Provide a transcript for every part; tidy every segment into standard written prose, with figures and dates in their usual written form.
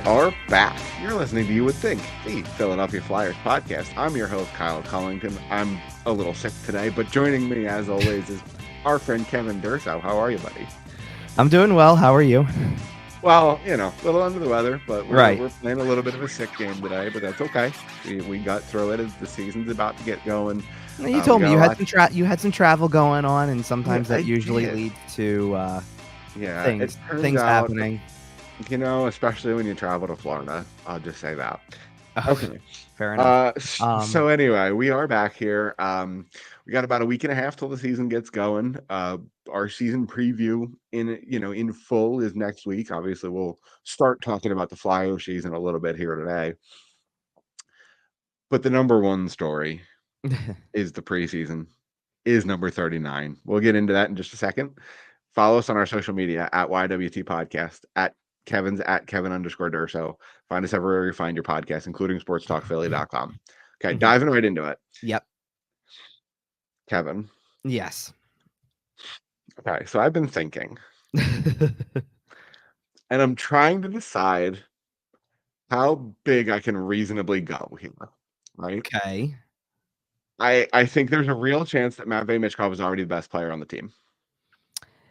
are back. You're listening to You Would Think, the Philadelphia Flyers podcast. I'm your host, Kyle Collington. I'm a little sick today, but joining me, as always, is our friend Kevin Durso. How are you, buddy? I'm doing well. How are you? Well, a little under the weather, but Right. we're playing a little bit of a sick game today, but that's okay. We got through it as the season's about to get going. You told me you had some travel going on, and sometimes that usually leads to things happening. Especially when you travel to Florida. I'll just say that. Okay, fair enough. So anyway, we are back here. We got about a week and a half till the season gets going. Our season preview in full is next week. Obviously, we'll start talking about the Flyer season a little bit here today. But the number one story is the preseason, is number 39. We'll get into that in just a second. Follow us on our social media at YWT Podcast, at Kevin's at Kevin_Durso. Find us everywhere you find your podcast, including sportstalkphilly.com. Okay, diving right into it. Yep. Kevin. Yes. Okay, so I've been thinking, and I'm trying to decide how big I can reasonably go here, right? Okay. I think there's a real chance that Matvei Michkov is already the best player on the team.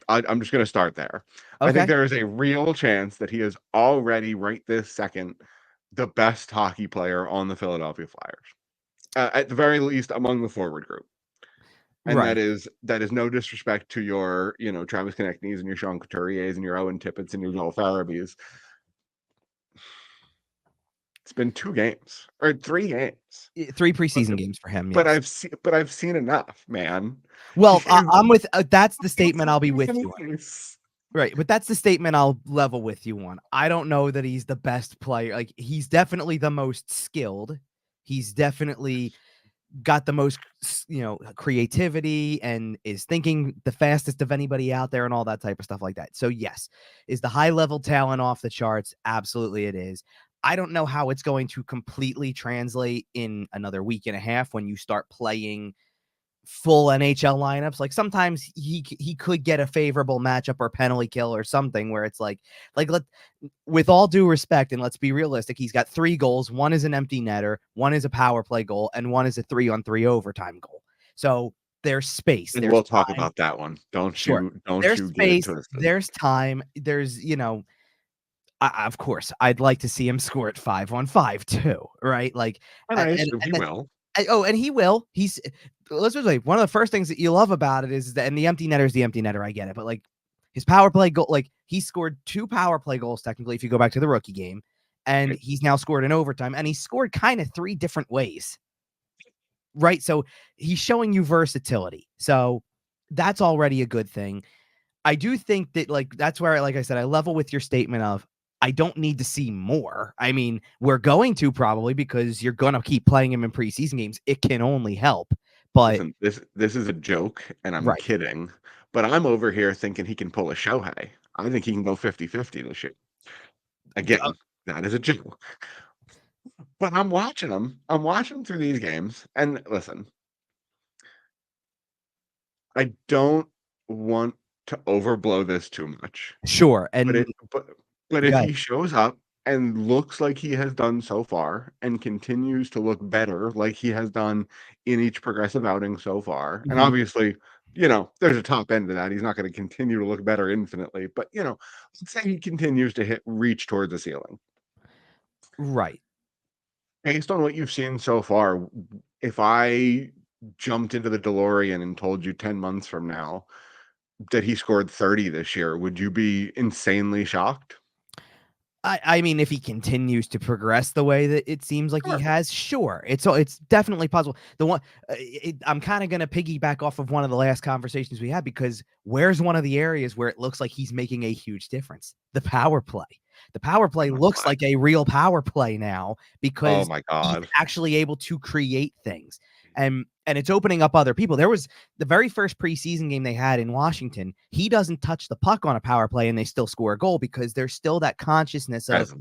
I'm just going to start there. Okay. I think there is a real chance that he is already, right this second, the best hockey player on the Philadelphia Flyers, at the very least among the forward group. And right. that is no disrespect to your, Travis Konechny's and your Sean Couturier's and your Owen Tippett's and your Joel Farabee's. It's been 2 games or 3 games. 3 preseason games for him. Yes. But I've seen enough, man. Well, I'm with. That's the statement I'll be with you on. Right, but that's the statement I'll level with you on. I don't know that he's the best player. Like, he's definitely the most skilled. He's definitely got the most, creativity and is thinking the fastest of anybody out there and all that type of stuff like that. So yes, is the high level talent off the charts? Absolutely it is. I don't know how it's going to completely translate in another week and a half when you start playing full NHL lineups. Like, sometimes he could get a favorable matchup or penalty kill or something where it's like with all due respect, and let's be realistic, he's got 3 goals. 1 is an empty netter, 1 is a power play goal, and 1 is a 3-on-3 overtime goal. So there's space. And we'll talk about that one. There's space. There's time. There's, of course, I'd like to see him score at 5-on-5 too, right? Like, and he will. And he will. Let's just say one of the first things that you love about it is that, and the empty netter is the empty netter. I get it, but like his power play goal, like he scored 2 power play goals technically if you go back to the rookie game, and he's now scored in overtime, and he scored kind of 3 different ways, right? So he's showing you versatility. So that's already a good thing. I do think that, like, that's where, like I said, I level with your statement of, I don't need to see more. I mean, we're going to probably, because you're going to keep playing him in preseason games. It can only help. But listen, this is a joke, and I'm kidding. But I'm over here thinking he can pull a Shohei. I think he can go 50-50 this year. Again, that is a joke. But I'm watching him. I'm watching through these games. And listen, I don't want to overblow this too much. Sure. But if he shows up and looks like he has done so far and continues to look better like he has done in each progressive outing so far, and obviously, there's a top end to that. He's not going to continue to look better infinitely, but, let's say he continues to reach towards the ceiling. Right. Based on what you've seen so far, if I jumped into the DeLorean and told you 10 months from now that he scored 30 this year, would you be insanely shocked? I mean, if he continues to progress the way that it seems like he has, sure. It's definitely possible. The one I'm kind of going to piggyback off of one of the last conversations we had, because where's one of the areas where it looks like he's making a huge difference? The power play. The power play looks like a real power play now, because he's actually able to create things. And it's opening up other people. There was the very first preseason game they had in Washington. He doesn't touch the puck on a power play and they still score a goal, because there's still that consciousness of,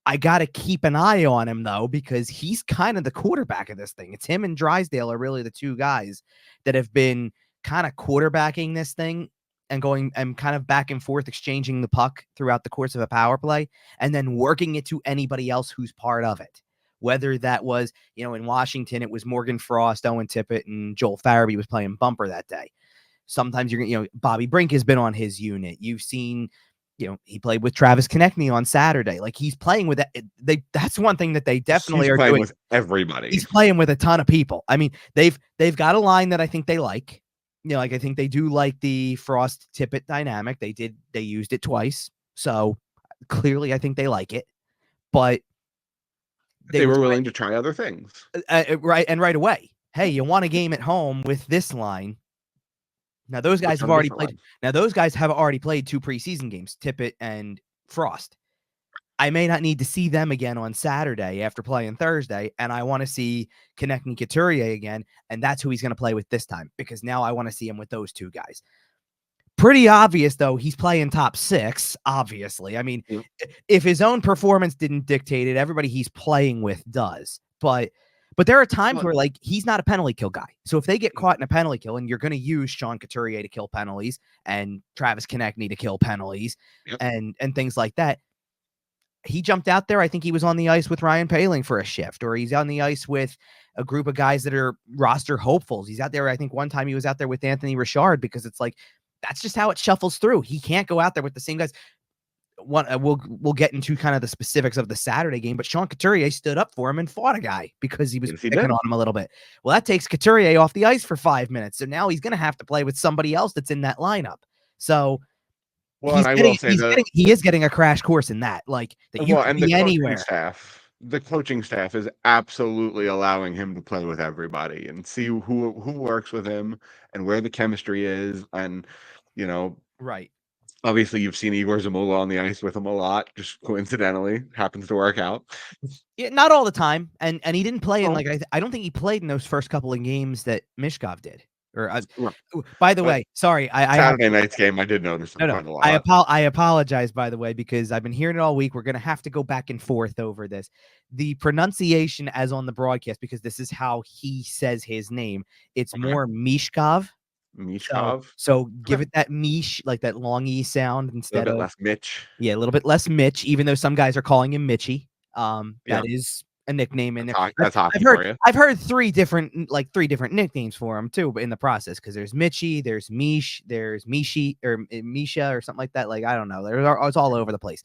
I got to keep an eye on him, though, because he's kind of the quarterback of this thing. It's him and Drysdale are really the 2 guys that have been kind of quarterbacking this thing. and going and kind of back and forth exchanging the puck throughout the course of a power play and then working it to anybody else who's part of it. Whether that was, in Washington, it was Morgan Frost, Owen Tippett, and Joel Farabee was playing bumper that day. Sometimes Bobby Brink has been on his unit. You've seen, he played with Travis Konechny on Saturday. Like he's playing with that. That's one thing that they definitely are doing with everybody. He's playing with a ton of people. I mean, they've got a line that I think they like. I think they do like the Frost Tippett dynamic. They used it twice. So clearly I think they like it. But they were willing to try other things. Right. And right away, hey, you want a game at home with this line. Now those guys have already played. Now those guys have already played 2 preseason games, Tippett and Frost. I may not need to see them again on Saturday after playing Thursday, and I want to see Konechny Couturier again, and that's who he's going to play with this time because now I want to see him with those 2 guys. Pretty obvious, though, he's playing top 6, obviously. I mean, if his own performance didn't dictate it, everybody he's playing with does. But there are times where, like, he's not a penalty kill guy. So if they get caught in a penalty kill, and you're going to use Sean Couturier to kill penalties and Travis Konechny to kill penalties and things like that, he jumped out there. I think he was on the ice with Ryan Poehling for a shift, or he's on the ice with a group of guys that are roster hopefuls. He's out there. I think one time he was out there with Anthony Richard because it's like, that's just how it shuffles through. He can't go out there with the same guys. We'll get into kind of the specifics of the Saturday game, but Sean Couturier stood up for him and fought a guy because he was picking on him a little bit. Well, that takes Couturier off the ice for 5 minutes. So now he's going to have to play with somebody else that's in that lineup. So he is getting a crash course in that. Like that you can be anywhere. The coaching staff is absolutely allowing him to play with everybody and see who works with him and where the chemistry is. And, right. Obviously, you've seen Igor Zamula on the ice with him a lot. Just coincidentally, happens to work out. Yeah, not all the time, and he didn't play in I don't think he played in those first couple of games that Michkov did. Or by the way, sorry, Saturday night's game, I did notice. No, I apologize, by the way, because I've been hearing it all week. We're gonna have to go back and forth over this. The pronunciation as on the broadcast, because this is how he says his name. It's more Michkov. So give it that Mish, like that long E sound instead of less Mitch. Yeah, a little bit less Mitch, even though some guys are calling him Mitchie. That is a nickname in there. I've heard 3 different nicknames for him too, but in the process, because there's Mitchie, there's Mish, there's Mishi or Misha or something like that. Like I don't know, it's all over the place.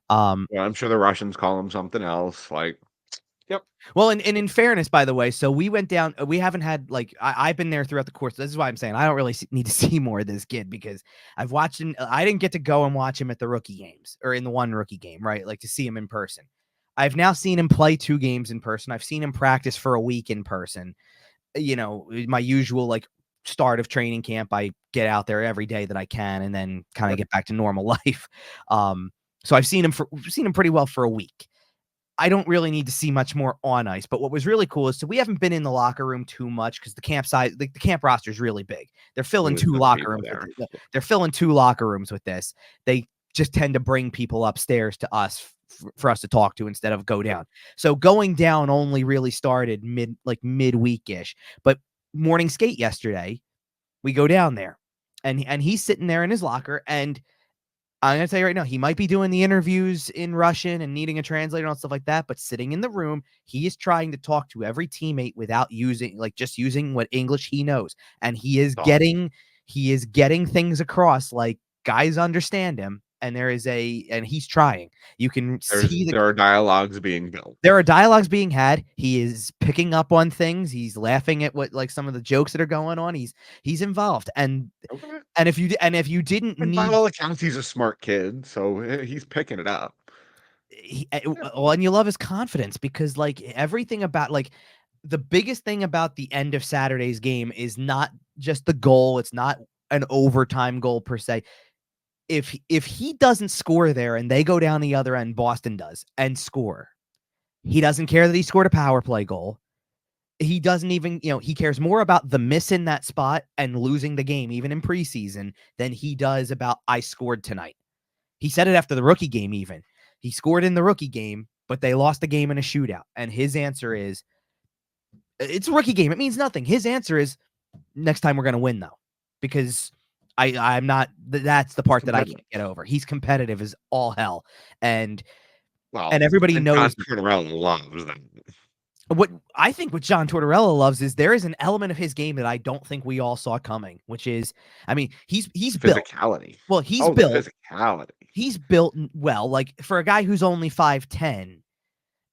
I'm sure the Russians call him something else. Like, yep. Well, and in fairness, by the way, so we went down. We haven't had I've been there throughout the course. This is why I'm saying I don't really need to see more of this kid because I've watched him. I didn't get to go and watch him at the rookie games or in the one rookie game, right? Like to see him in person. I've now seen him play 2 games in person. I've seen him practice for a week in person. My usual start of training camp. I get out there every day that I can, and then kind of get back to normal life. So I've seen him pretty well for a week. I don't really need to see much more on ice. But what was really cool is we haven't been in the locker room too much because the camp size, the camp roster is really big. They're filling 2 locker rooms. They're filling 2 locker rooms with this. They just tend to bring people upstairs to us for us to talk to instead of go down. So going down only really started midweek-ish. But morning skate yesterday, we go down there and he's sitting there in his locker, and I'm going to tell you right now, he might be doing the interviews in Russian and needing a translator and stuff like that, but sitting in the room, he is trying to talk to every teammate without using what English he knows. And he is getting things across, like guys understand him. And he's trying. You can see there are dialogues being built. There are dialogues being had. He is picking up on things. He's laughing at some of the jokes that are going on. He's involved. And if you didn't need, by all accounts, he's a smart kid, so he's picking it up. And you love his confidence because everything about the biggest thing about the end of Saturday's game is not just the goal. It's not an overtime goal per se. If he doesn't score there and they go down the other end, Boston does, and score, he doesn't care that he scored a power play goal. He doesn't even, he cares more about the miss in that spot and losing the game, even in preseason, than he does about I scored tonight. He said it after the rookie game even. He scored in the rookie game, but they lost the game in a shootout. And his answer is, it's a rookie game. It means nothing. His answer is, next time we're going to win, though, because I'm not. That's the part that I can't get over. He's competitive as all hell, and everybody knows. John Tortorella loves that. What I think what John Tortorella loves is there is an element of his game that I don't think we all saw coming, which is, I mean, he's physicality. Well, he's built physicality. He's built well, like for a guy who's only 5'10",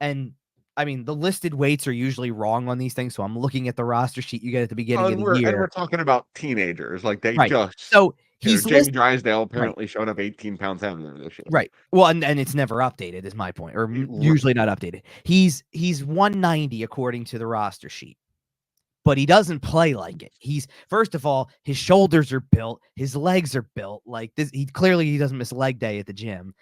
and I mean the listed weights are usually wrong on these things. So I'm looking at the roster sheet you get at the beginning of the year, and we're talking about teenagers, like they just so. He's Jamie Drysdale apparently showed up 18 pounds heavier this year. Right. Well, and it's never updated, is my point, or usually not updated. He's 190 according to the roster sheet, but he doesn't play like it. He's, first of all, his shoulders are built, his legs are built like this. He doesn't miss leg day at the gym.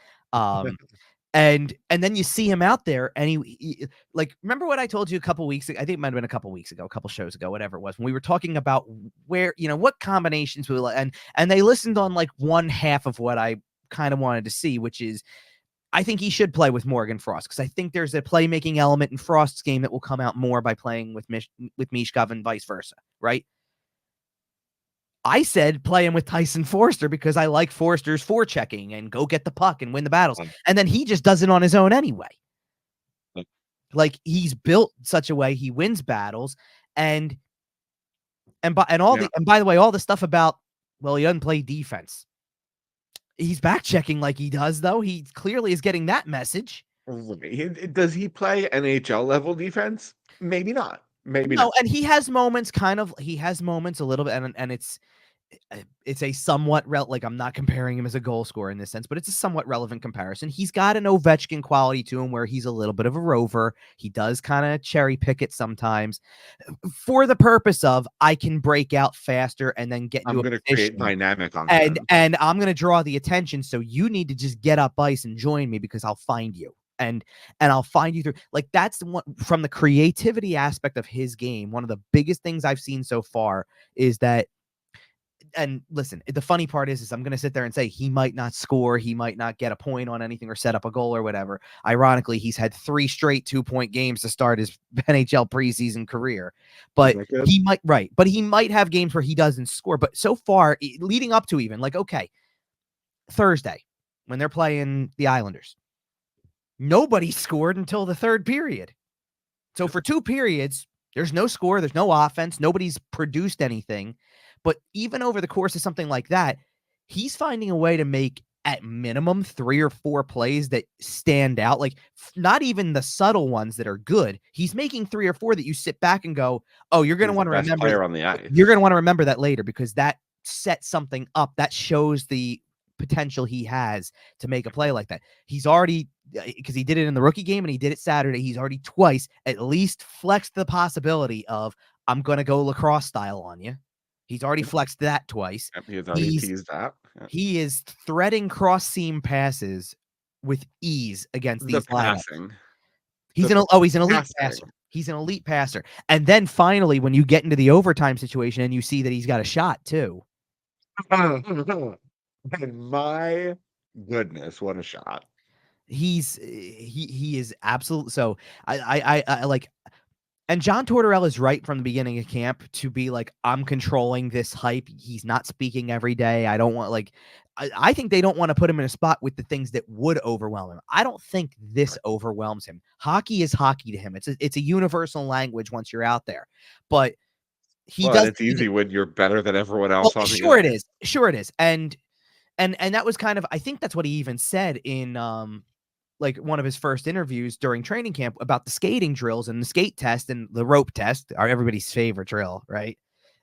And then you see him out there, and he like, remember what I told you a couple weeks ago? I think it might have been a couple weeks ago, a couple shows ago, whatever it was, when we were talking about where, what combinations we like, and they listened on like one half of what I kind of wanted to see, which is I think he should play with Morgan Frost, because I think there's a playmaking element in Frost's game that will come out more by playing with Michkov and vice versa, right? I said play him with Tyson Forster because I like Forster's forechecking and go get the puck and win the battles. And then he just does it on his own anyway. Like, he's built such a way he wins battles, and by the way, all the stuff about, well, he doesn't play defense. He's back checking like he does, though. He clearly is getting that message. Does he play NHL level defense? Maybe not. Maybe not. And he has moments a little bit, and it's a somewhat like, I'm not comparing him as a goal scorer in this sense, but it's a somewhat relevant comparison. He's got an Ovechkin quality to him where he's a little bit of a rover. He does kind of cherry pick it sometimes for the purpose of, I can break out faster and then get into I'm going to create dynamic on and I'm going to draw the attention. So you need to just get up ice and join me, because I'll find you. And I'll find you through, like, that's the one from the creativity aspect of his game. One of the biggest things I've seen so far is that, and listen, the funny part is I'm going to sit there and say he might not score, he might not get a point on anything or set up a goal or whatever. Ironically, he's had 3 straight 2-point games to start his NHL preseason career, but he might have games where he doesn't score. But so far, leading up to even, like, okay, Thursday when they're playing the Islanders, nobody scored until the third period. So for 2 periods, there's no score, there's no offense, nobody's produced anything. But even over the course of something like that, he's finding a way to make at minimum 3 or 4 plays that stand out. Like, not even the subtle ones that are good. He's making 3 or 4 that you sit back and go, oh, you're going to want to remember. Player on the ice. You're going to want to remember that later, because that sets something up. That shows the potential he has to make a play like that. He's already, because he did it in the rookie game and he did it Saturday, he's already twice at least flexed the possibility of, I'm going to go lacrosse style on you. He's already flexed that twice. He's already teased that. Yeah. He is threading cross seam passes with ease against these passing. He's an elite passer. He's an elite passer. And then finally, when you get into the overtime situation and you see that he's got a shot too. And my goodness, what a shot. He is absolute. So I like, and John Tortorella is right from the beginning of camp to be like, I'm controlling this hype. He's not speaking every day. I don't want, like, I think they don't want to put him in a spot with the things that would overwhelm him. I don't think this overwhelms him. Hockey is hockey to him. It's a universal language once you're out there, but it's easy when you're better than everyone else. Well, sure it is. Sure it is. And that was kind of, I think that's what he even said in, like, one of his first interviews during training camp about the skating drills and the skate test and the rope test are everybody's favorite drill, right?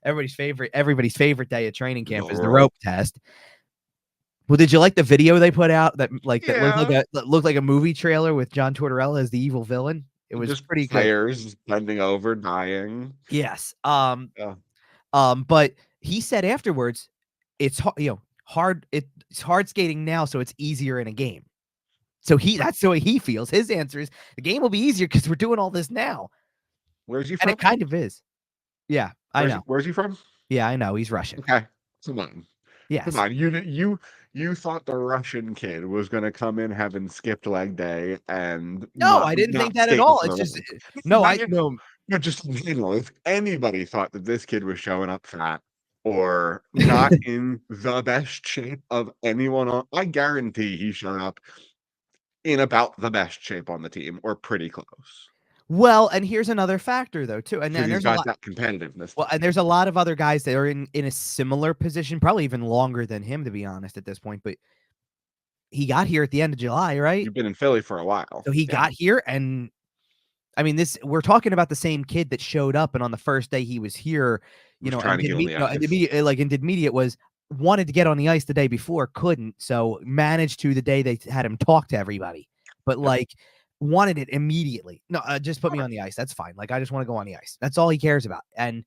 Everybody's favorite day of training camp is the rope test. Well, did you like the video they put out that looked like a movie trailer with John Tortorella as the evil villain? It was just pretty players bending over, dying. Yes. But he said afterwards, it's hard. It's hard skating now, so it's easier in a game. So that's the way he feels. His answer is, the game will be easier because we're doing all this now. Where's he from? And it kind of is. Yeah, I know. Where's he from? Yeah, I know. He's Russian. Okay. Come on. Yes. Come on. You thought the Russian kid was going to come in having skipped leg day and no, I didn't think that at all. It's just no, I know. Just if anybody thought that this kid was showing up fat, or not in the best shape of anyone on, I guarantee he showed up in about the best shape on the team or pretty close. Well, and here's another factor though too, and Because he's there's a got lot. that competitiveness. Well, and there's a lot of other guys that are in a similar position, probably even longer than him, to be honest, at this point. But he got here at the end of July, right? You've been in Philly for a while. So he got here, and I mean, we're talking about the same kid that showed up, and on the first day he was here, Was and trying to did get on the ice. and did media was wanted to get on the ice the day before, couldn't, so managed to the day they had him talk to everybody, but Yep. like wanted it immediately. No, just put me on the ice. That's fine. Like I just want to go on the ice. That's all he cares about. And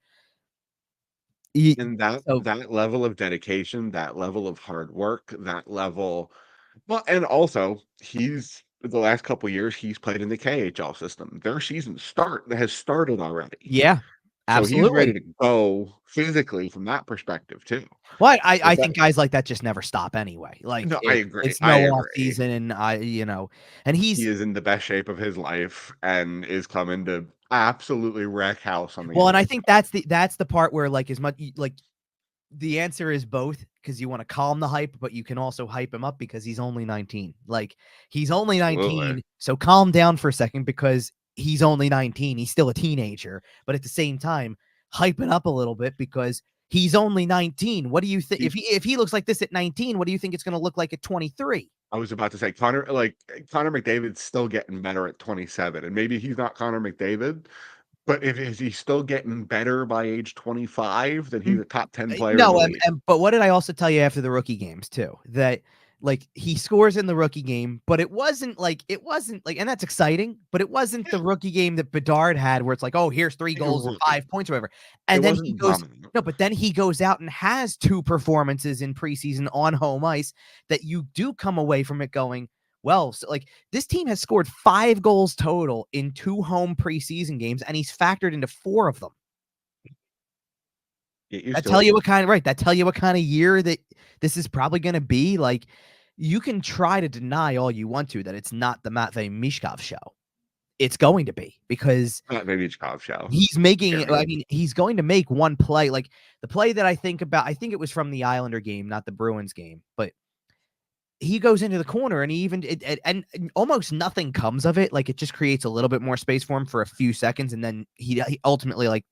And that so that level of dedication, that level of hard work, that level, well, and also he's the last couple years he's played in the KHL system. Their season has started already. yeah, So he's ready absolutely. to go physically from that perspective too. Well, If I that think guys like that just never stop anyway. Like No, I agree. it's I no off agree. season, and and He he's is in the best shape of his life and is coming to absolutely wreck house on the well, and I NHL. think that's the part where like as much like the answer is both because you want to calm the hype, but you can also hype him up because he's only 19. Like he's only Absolutely. 19, so calm down for a second because he's only 19. He's still a teenager, but at the same time, hype it up a little bit because he's only 19. What do you think if he looks like this at 19? What do you think it's going to look like at 23? I was about to say Connor McDavid's still getting better at 27, and maybe he's not Connor McDavid, but if is he still getting better by age 25, then he's a top 10 player in the No, league. but what did I also tell you after the rookie games too? That like he scores in the rookie game, but it wasn't like, and that's exciting, but it wasn't the rookie game that Bedard had where it's like, oh, here's 3 goals and Right. 5 points or whatever. It And then he wasn't goes, dominant. no, but then he goes out and has 2 performances in preseason on home ice that you do come away from it going, well, so like this team has scored 5 goals total in 2 home preseason games, and he's factored into 4 of them. Get used That to tell it. you what kind of right. That tell you what kind of year that this is probably going to be. Like you can try to deny all you want to that it's not the Matvei Michkov show. It's going to be because Not maybe it's Cobb show. he's making. I Period. mean, he's going to make one play. Like the play that I think about. I think it was from the Islander game, not the Bruins game, but he goes into the corner and he even and almost nothing comes of it. Like it just creates a little bit more space for him for a few seconds, and then he ultimately like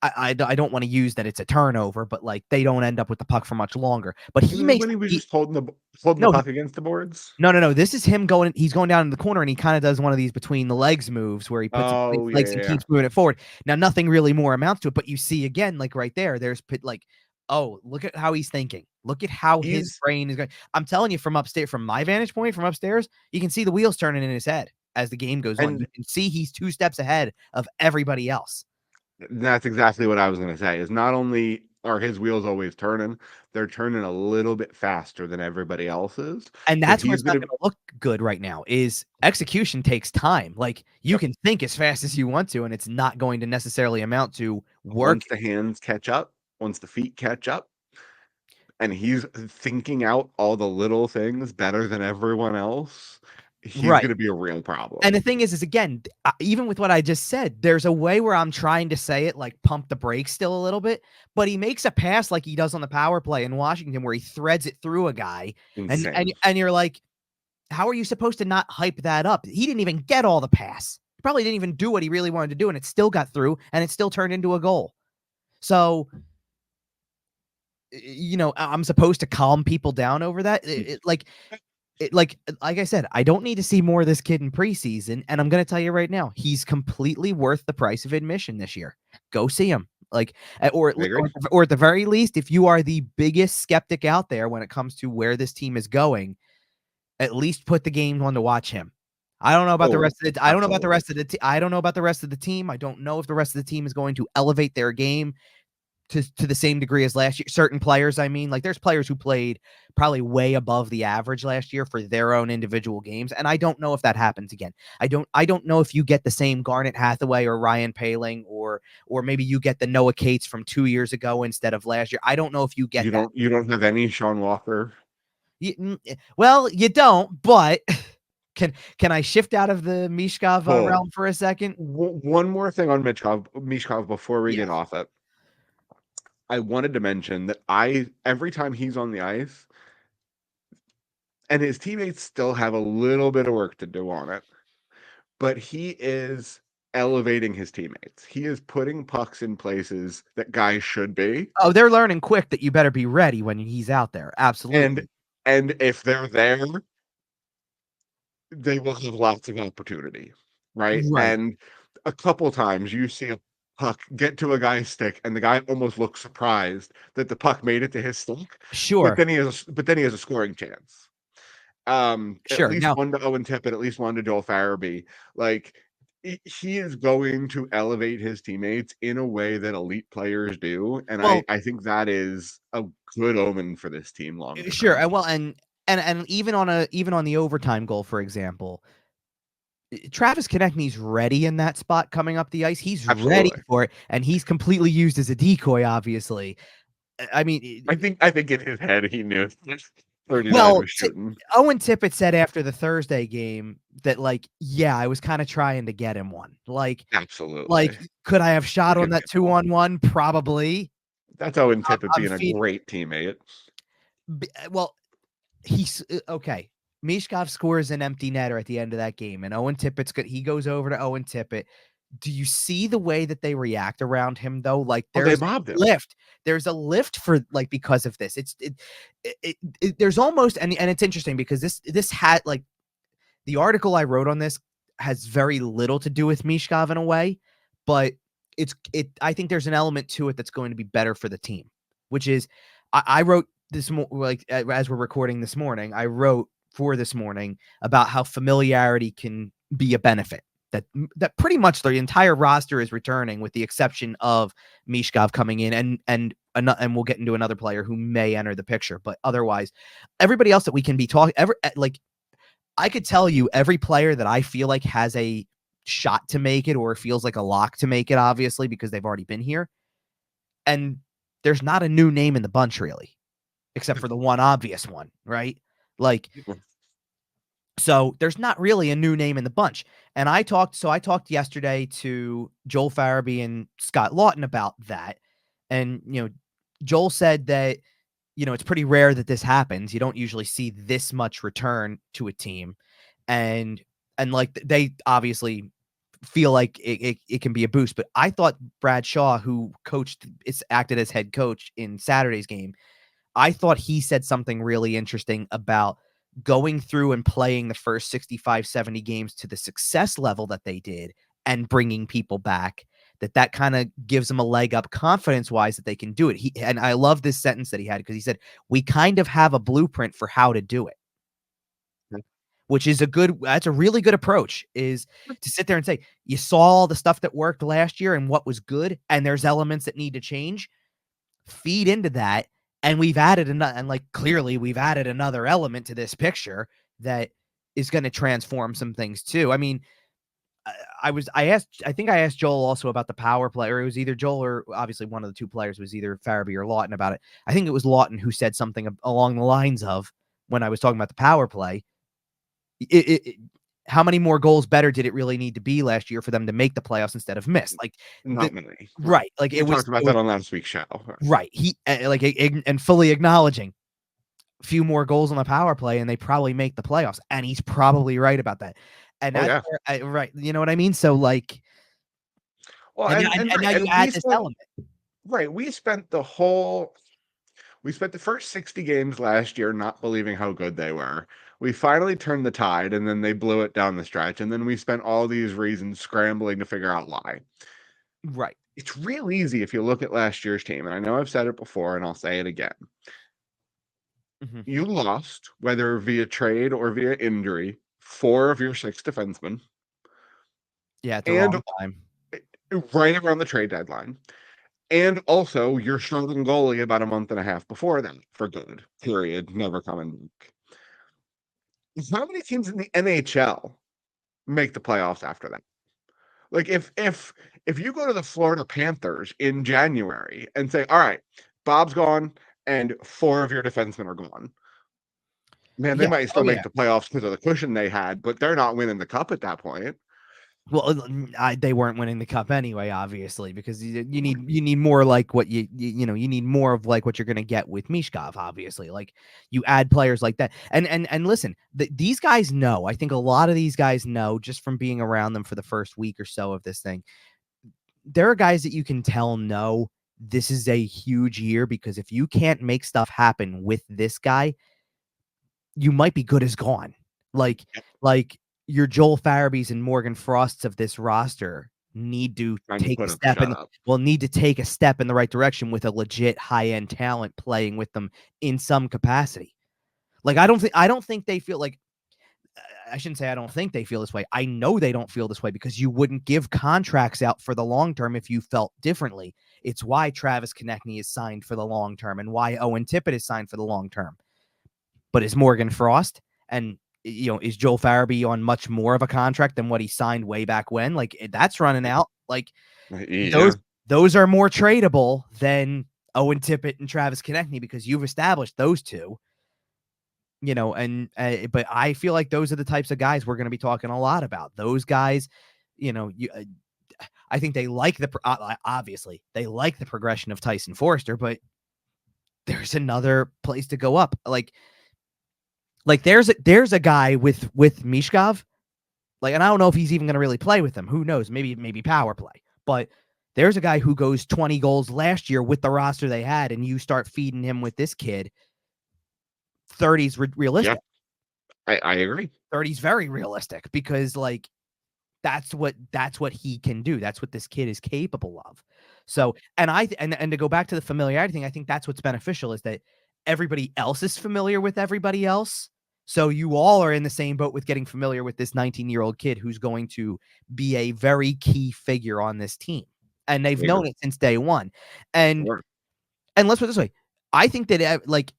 I don't want to use that it's a turnover, but like they don't end up with the puck for much longer. But he makes When he was just holding the no puck against the boards. no. This is him going. He's going down in the corner and he kind of does one of these between the legs moves where he puts it between Oh his yeah, legs yeah, and yeah. keeps moving it forward. Now nothing really more amounts to it, but you see again, like right there, there's like, oh, look at how he's thinking. Look at how his He's brain is going. I'm telling you, from upstairs, from my vantage point, from upstairs, you can see the wheels turning in his head as the game goes on. You and can see he's 2 steps ahead of everybody else. That's exactly what I was gonna say, is not only are his wheels always turning, they're turning a little bit faster than everybody else's. And So that's where he's it's not gonna gonna look good right now, is execution takes time. Like, you Yep. can think as fast as you want to, and it's not going to necessarily amount to Once working. the hands catch up, once the feet catch up, and he's thinking out all the little things better than everyone else, he's Right. gonna be a real And problem. the thing is again, even with what I just said, there's a way where I'm trying to say it like pump the brakes still a little bit, but he makes a pass like he does on the power play in Washington where he threads it through a guy, Insane. and you're like, how are you supposed to not hype that up? He didn't even get all the pass. He probably didn't even do what he really wanted to do, and it still got through, and it still turned into a goal. So, I'm supposed to calm people down over that. Like I said, I don't need to see more of this kid in preseason, and I'm going to tell you right now, he's completely worth the price of admission this year. Go see him. Like, I agree. or at the very least, if you are the biggest skeptic out there when it comes to where this team is going, at least put the game on to watch him. I don't know about the Oh, rest of it. I don't know about the absolutely. rest of the. I don't know about the rest of the team. I don't know if the rest of the team is going to elevate their game to the same degree as last year. Certain players, I mean, like there's players who played probably way above the average last year for their own individual games, and I don't know if that happens again. I don't know if you get the same Garnet Hathaway or Ryan Paling or maybe you get the Noah Cates from 2 years ago instead of last year. I don't know if you get that. You don't have any Sean Walker. Well, you don't, but can I shift out of the Mishkov Oh, realm for a second? one more thing on Mishkov before we Yeah. get off it. I wanted to mention that every time he's on the ice, and his teammates still have a little bit of work to do on it, but he is elevating his teammates. He is putting pucks in places that guys should be. Oh, they're learning quick that you better be ready when he's out there. Absolutely. And if they're there, they will have lots of opportunity, right? Right. And a couple times you see a puck get to a guy's stick, and the guy almost looks surprised that the puck made it to his stick. Sure. But then he has a scoring chance. At Sure. least Now, one to Owen Tippett, at least one to Joel Farabee. Like he is going to elevate his teammates in a way that elite players do, and well, I think that is a good omen for this team long term. sure. Well, and even on the overtime goal, for example, Travis Konechny's ready in that spot coming up the ice. He's ready Absolutely. for it, and he's completely used as a decoy. Obviously, I mean, I think in his head he knew 39 well, was shooting. Owen Tippett said after the Thursday game that, like, yeah, I was kind of trying to get him one. Like, Absolutely. could I have shot on that 2-on-1? Probably. That's Owen Tippett I'm being a great teammate. Well, he's okay. Michkov scores an empty netter at the end of that game, and Owen Tippett's good. He goes over to Owen Tippett. Do you see the way that they react around him though? Like They there's mobbed a him. lift. There's a lift for like because of this. There's almost and it's interesting because this had like the article I wrote on this has very little to do with Michkov in a way, but I think there's an element to it that's going to be better for the team, which is I wrote this like as we're recording this morning, I wrote for this morning about how familiarity can be a benefit. That pretty much the entire roster is returning, with the exception of Michkov coming in, and we'll get into another player who may enter the picture. But otherwise, everybody else that we can be talking, like I could tell you every player that I feel like has a shot to make it or feels like a lock to make it, obviously because they've already been here, and there's not a new name in the bunch really, except for the one obvious one, right? Like. So there's not really a new name in the bunch. And I talked yesterday to Joel Farabee and Scott Lawton about that. And, Joel said that, it's pretty rare that this happens. You don't usually see this much return to a team. And like they obviously feel like it can be a boost. But I thought Brad Shaw, who acted as head coach in Saturday's game, I thought he said something really interesting about going through and playing the first 65, 70 games to the success level that they did and bringing people back, that kind of gives them a leg up confidence wise that they can do it. And I love this sentence that he had because he said, we kind of have a blueprint for how to do it, which is that's a really good approach, is to sit there and say, you saw all the stuff that worked last year and what was good, and there's elements that need to change. Feed into that. And we've added clearly we've added another element to this picture that is going to transform some things too. I mean, I think I asked Joel also about the power play, or it was either Joel or obviously one of the two players was either Farabee or Lawton about it. I think it was Lawton who said something along the lines of, when I was talking about the power play, how many more goals better did it really need to be last year for them to make the playoffs instead of miss? Like not many, right? Like we talked about that on last week's show, right? He and fully acknowledging a few more goals on the power play, and they probably make the playoffs. And he's probably right about that. And that's right. You know what I mean? So like, well, and now you add this element. Right. We spent the first 60 games last year not believing how good they were. We finally turned the tide, and then they blew it down the stretch. And then we spent all these reasons scrambling to figure out why. Right. It's real easy if you look at last year's team. And I know I've said it before, and I'll say it again. Mm-hmm. You lost, whether via trade or via injury, 4 of your 6 defensemen. Yeah, at the wrong time. Right around the trade deadline. And also, you're starting goalie about a month and a half before that for good. Period. Never coming back. How many teams in the NHL make the playoffs after that? Like, if you go to the Florida Panthers in January and say, "All right, Bob's gone, and 4 of your defensemen are gone," man, they might still make the playoffs because of the cushion they had, but they're not winning the cup at that point. Well, they weren't winning the cup anyway, obviously, because you need more like what you need more of like what you're going to get with Michkov. Obviously, like you add players like that, and listen, these guys know. I think a lot of these guys know just from being around them for the first week or so of this thing. There are guys that you can tell know this is a huge year, because if you can't make stuff happen with this guy, you might be good as gone. Like your Joel Farabees and Morgan Frosts of this roster need to Trying to take put a him step shut up. need to take a step in the right direction with a legit high-end talent playing with them in some capacity. Like I don't think they feel like I shouldn't say I don't think they feel this way. I know they don't feel this way, because you wouldn't give contracts out for the long term if you felt differently. It's why Travis Konechny is signed for the long term and why Owen Tippett is signed for the long term. But is Morgan Frost and is Joel Farabee on much more of a contract than what he signed way back when? Like that's running out. Like Yeah. those are more tradable than Owen Tippett and Travis Konechny, because you've established those two. And but I feel like those are the types of guys we're going to be talking a lot about. Those guys, I think they like obviously they like the progression of Tyson Forster, but there's another place to go up. Like there's a guy with Michkov, like, and I don't know if he's even going to really play with them. Who knows? Maybe power play. But there's a guy who goes 20 goals last year with the roster they had, and you start feeding him with this kid. 30's realistic. Yeah, I agree. 30's very realistic, because like that's what he can do. That's what this kid is capable of. So, and and to go back to the familiarity thing, I think that's what's beneficial, is that everybody else is familiar with everybody else. So you all are in the same boat with getting familiar with this 19-year-old kid who's going to be a very key figure on this team. And they've known it since day one. And Sure. and let's put it this way. I think that like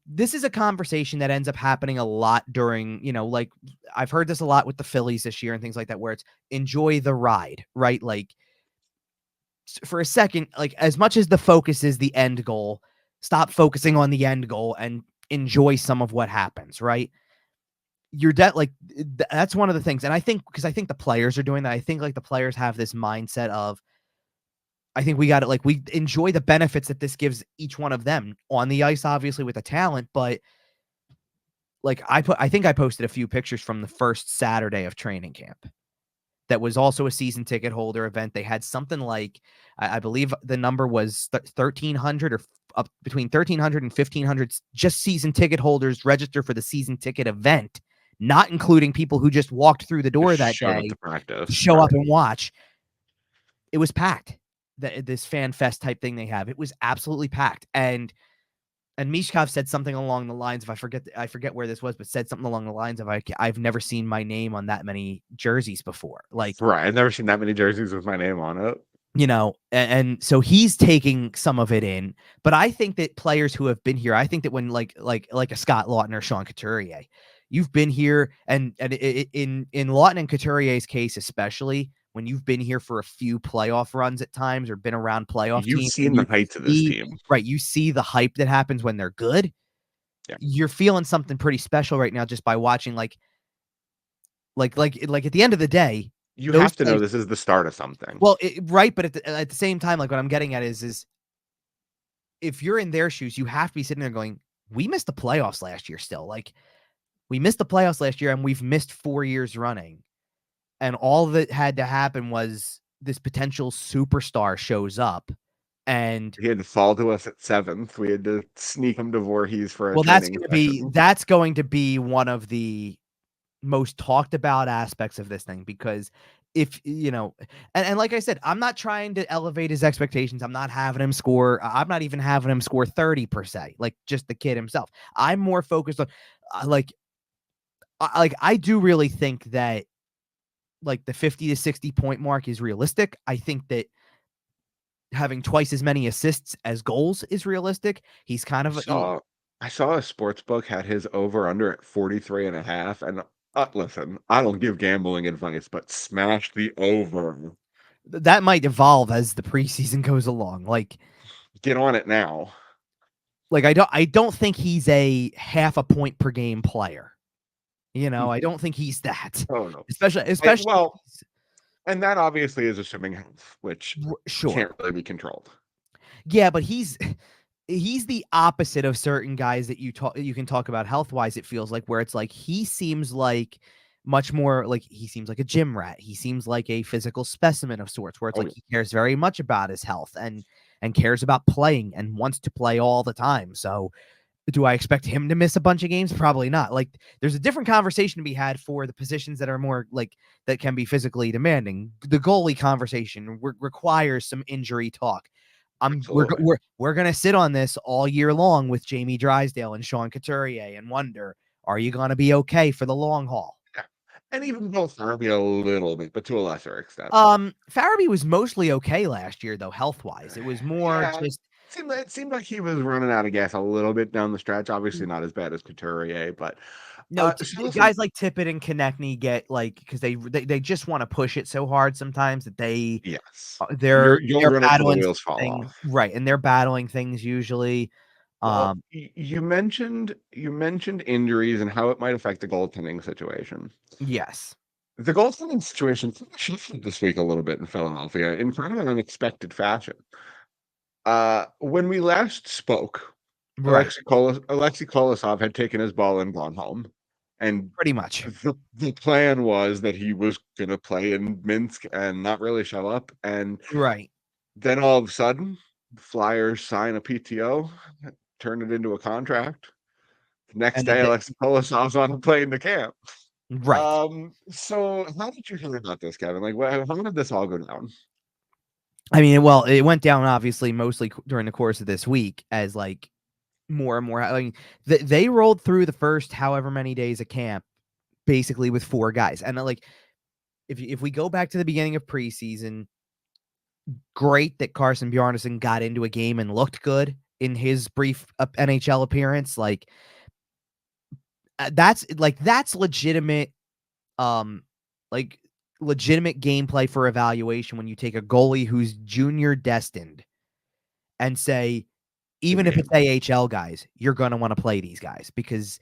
this is a conversation that ends up happening a lot during, like I've heard this a lot with the Phillies this year and things like that, where it's enjoy the ride, right? Like for a second, like as much as the focus is the end goal, stop focusing on the end goal and enjoy some of what happens, right? That's one of the things. And I think, because I think the players are doing that. I think like the players have this mindset of, I think we got it. Like we enjoy the benefits that this gives each one of them on the ice, obviously with the talent, but like I think I posted a few pictures from the first Saturday of training camp. That was also a season ticket holder event. They had something like, I believe the number was 1,300 or up between 1,300 and 1,500 just season ticket holders register for the season ticket event, not including people who just walked through the door that Showed up day to practice. to show up and watch. It was packed. This fan fest type thing they have. It was absolutely packed. And Michkov said something along the lines of, I forget where this was, but said something along the lines of, I've never seen my name on that many jerseys before. Like, right. I've never seen that many jerseys with my name on it. And so he's taking some of it in, but I think that players who have been here, I think that when like a Scott Lawton or Sean Couturier, you've been here, and in Lawton and Couturier's case, especially when you've been here for a few playoff runs at times or been around playoff You've teams, seen the heights of this team, right? You see the hype that happens when they're good. Yeah. You're feeling something pretty special right now just by watching, like at the end of the day, you have to know this is the start of something. Well, right, but at the same time, like what I'm getting at is if you're in their shoes, you have to be sitting there going, we missed the playoffs last year still. Like we missed the playoffs last year and we've missed 4 years running. And all that had to happen was this potential superstar shows up, and he had to fall to us at 7th. We had to sneak him to Voorhees for a that's going to be one of the most talked about aspects of this thing, because if and like I said, I'm not trying to elevate his expectations. I'm not having him score. I'm not even having him score 30 per se, like just the kid himself. I'm more focused on I do really think that like the 50 to 60 point mark is realistic. I think that having twice as many assists as goals is realistic. He's kind of I saw a sports book had his over under at 43.5, and listen, I don't give gambling advice, but smash the over. That might evolve as the preseason goes along. Like, get on it now. Like I don't think he's a half a point per game player. You know, I don't think he's that. Oh no. Especially Well, and that obviously is assuming health, which sure. can't really be controlled. Yeah, but he's the opposite of certain guys that you can talk about health wise. It feels like where it's like he seems like much more like he seems like a gym rat. He seems like a physical specimen of sorts, where it's like he cares very much about his health and cares about playing and wants to play all the time. So do I expect him to miss a bunch of games? Probably not. Like there's a different conversation to be had for the positions that are more like that can be physically demanding. The goalie conversation requires some injury talk. We're gonna sit on this all year long with Jamie Drysdale and Sean Couturier and wonder, are you gonna be okay for the long haul? Yeah. And even Bill Farabee a little bit, but to a lesser extent. Farabee was mostly okay last year, though, health wise. It was more just it seemed like he was running out of gas a little bit down the stretch. Obviously, not as bad as Couturier, but no so listen, guys like Tippett and Konechny get like because they just want to push it so hard sometimes that yes, they're you'll run until the battling wheels fall things, off. right, and they're battling things usually. Well, you mentioned injuries and how it might affect the goaltending situation. Yes. The goaltending situation shifted this week a little bit in Philadelphia in kind of an unexpected fashion. When we last spoke, Right. Alexei Kolosov had taken his ball and gone home, and Pretty much. the plan was that he was going to play in Minsk and not really show up. And Right. then all of a sudden, Flyers sign a PTO, turn it into a contract. The next And day, Alexei Kolosov's on a plane to camp. right. So how did you hear about this, Kevin? Like, how did this all go down? I mean, well, it went down obviously mostly during the course of this week as like more and more. I mean, they rolled through the first however many days of camp basically with 4 guys, and like if we go back to the beginning of preseason, great that Carson Bjarnason got into a game and looked good in his brief NHL appearance. Like that's legitimate. Like legitimate gameplay for evaluation when you take a goalie who's junior destined and say, even if it's AHL guys, you're going to want to play these guys because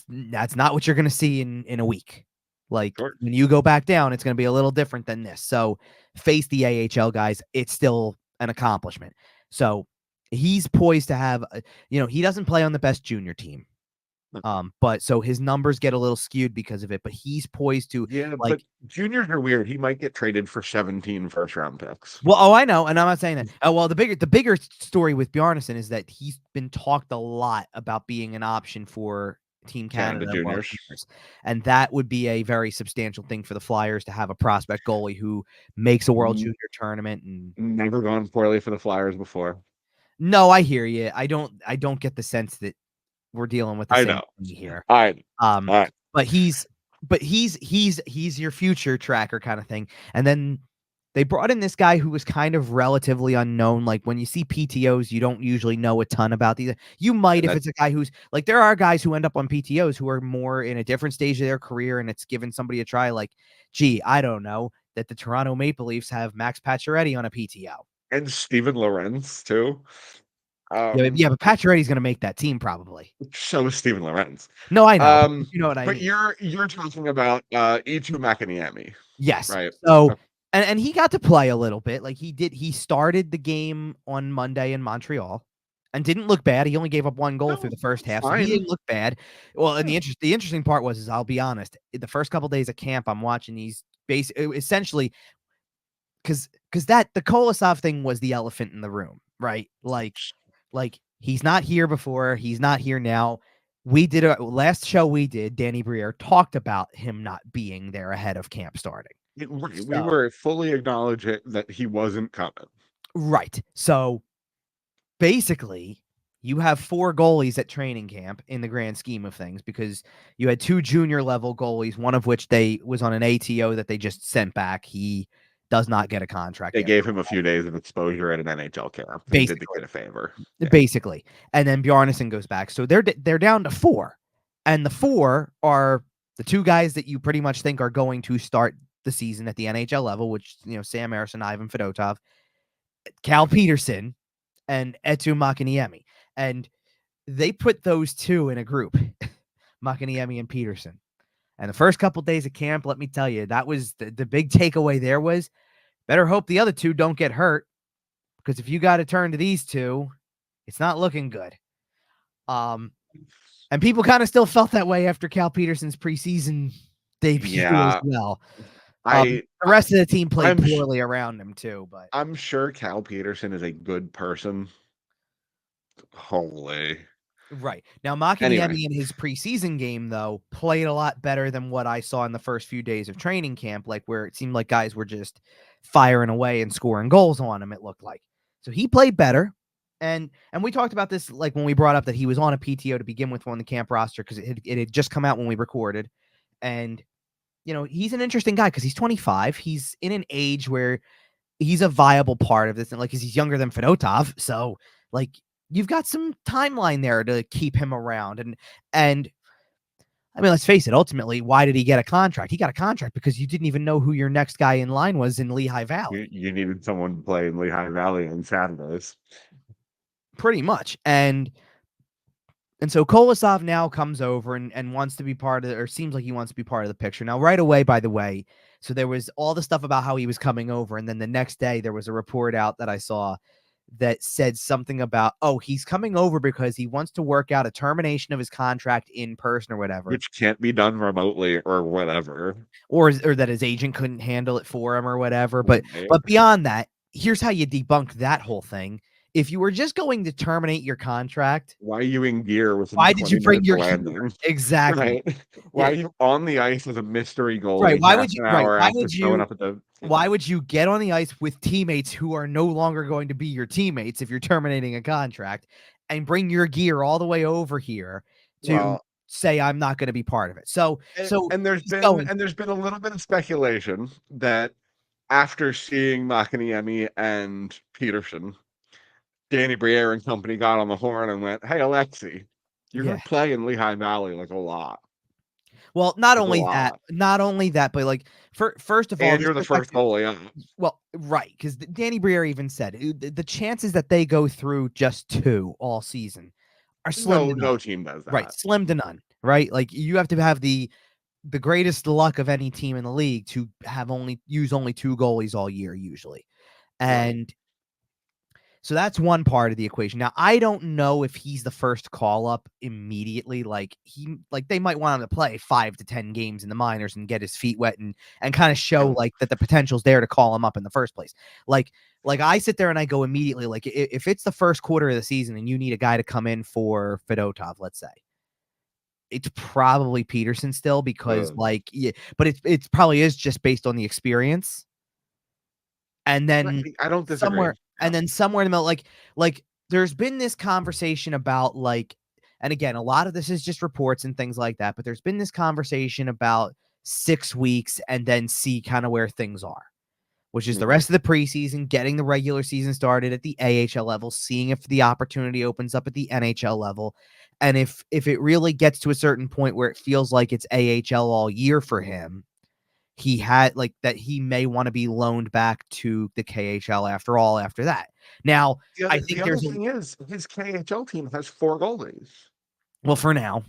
that's not what you're going to see in a week. Like when you go back down, it's going to be a little different than this. So face the AHL guys. It's still an accomplishment. So he's poised to have, he doesn't play on the best junior team. But so his numbers get a little skewed because of it, but he's poised to but juniors are weird. He might get traded for 17 first-round picks. Well, I know, and I'm not saying that. Well, the bigger story with Bjarnason is that he's been talked a lot about being an option for Team Canada juniors. And that would be a very substantial thing for the Flyers to have a prospect goalie who makes a World Junior tournament and never gone poorly for the Flyers before. No, I hear you. I don't get the sense that we're dealing with the same thing here. But he's your future tracker kind of thing. And then they brought in this guy who was kind of relatively unknown. Like when you see PTOs, you don't usually know a ton about these. You might if it's a guy who's like there are guys who end up on PTOs who are more in a different stage of their career and it's given somebody a try. Like, gee, I don't know that the Toronto Maple Leafs have Max Pacioretty on a PTO. And Steven Lorenz too. Yeah, but Pacioretty's going to make that team probably. So is Steven Lorenz. No, I know. You know what I mean. But you're talking about Eetu Makiniemi. Yes. Right. So and he got to play a little bit. Like he started the game on Monday in Montreal and didn't look bad. He only gave up 1 goal through the first half. So he didn't look bad. Well, and the interesting part was I'll be honest, the first couple of days of camp, I'm watching these essentially because the Kolosov thing was the elephant in the room, right? Like he's not here before, he's not here now. We did a last show we did, Danny Briere talked about him not being there ahead of camp starting. We were fully acknowledging that he wasn't coming. Right. So basically, you have 4 goalies at training camp in the grand scheme of things because you had 2 junior level goalies, one of which they was on an ATO that they just sent back. He does not get a contract. They gave him a few days of exposure at an NHL camp. They did the kid a favor. Basically. And then Bjarnason goes back. So they're down to 4. And the 4 are the 2 guys that you pretty much think are going to start the season at the NHL level, which, Sam Ersson, Ivan Fedotov, Cal Peterson, and Eetu Makiniemi. And they put those 2 in a group, Makiniemi and Peterson. And the first couple days of camp, let me tell you, that was the big takeaway there was better hope the other two don't get hurt, because if you got to turn to these two, it's not looking good. And people kind of still felt that way after Cal Peterson's preseason debut as well. The rest of the team played poorly around him too, but I'm sure Cal Peterson is a good person. Holy. Right. Now, Makiniemi in his preseason game, though, played a lot better than what I saw in the first few days of training camp, like where it seemed like guys were just firing away and scoring goals on him, it looked like. So he played better. And we talked about this like when we brought up that he was on a PTO to begin with on the camp roster, because it had just come out when we recorded. And, you know, he's an interesting guy because he's 25. He's in an age where he's a viable part of this. And like, he's younger than Fedotov. So, like, you've got some timeline there to keep him around. And I mean, let's face it, ultimately, why did he get a contract? He got a contract because you didn't even know who your next guy in line was in Lehigh Valley. You needed someone to play in Lehigh Valley on Saturdays. Pretty much. And so Kolosov now comes over and wants to be part of it, or seems like he wants to be part of the picture. Now, right away, by the way, so there was all the stuff about how he was coming over. And then the next day there was a report out that I saw that said something about, oh, he's coming over because he wants to work out a termination of his contract in person or whatever. Which can't be done remotely or whatever. Or that his agent couldn't handle it for him or whatever. But beyond that, here's how you debunk that whole thing. If you were just going to terminate your contract, why are you in gear with? Why did you bring your gear? Exactly? Right. Why are you on the ice as a mystery goalie? Right? Why would you? Right? Why would you get on the ice with teammates who are no longer going to be your teammates if you're terminating a contract, and bring your gear all the way over here to say I'm not going to be part of it? And there's been a little bit of speculation that after seeing Makiniemi and Peterson, Danny Briere and company got on the horn and went, "Hey, Alexi, you're going to play in Lehigh Valley like a lot." Well, not only that, but like first of all, and you're the first goalie on. Well, right, because Danny Briere even said the chances that they go through just 2 all season are slim. No team does that. Right, slim to none. Right, like you have to have the greatest luck of any team in the league to have use only 2 goalies all year usually, and. So that's one part of the equation. Now, I don't know if he's the first call up immediately. Like they might want him to play 5 to 10 games in the minors and get his feet wet and kind of show like that the potential's there to call him up in the first place. Like I sit there and I go immediately, like if it's the first quarter of the season and you need a guy to come in for Fedotov, let's say, it's probably Peterson still because but it's probably is just based on the experience. And then I don't disagree. And then somewhere in the middle, like there's been this conversation about like, and again, a lot of this is just reports and things like that, but there's been this conversation about 6 weeks and then see kind of where things are, which is the rest of the preseason, getting the regular season started at the AHL level, seeing if the opportunity opens up at the NHL level. And if it really gets to a certain point where it feels like it's AHL all year for him, he had like that he may want to be loaned back to the KHL after that. Now, I think the other thing is his KHL team has 4 goalies. Well, for now.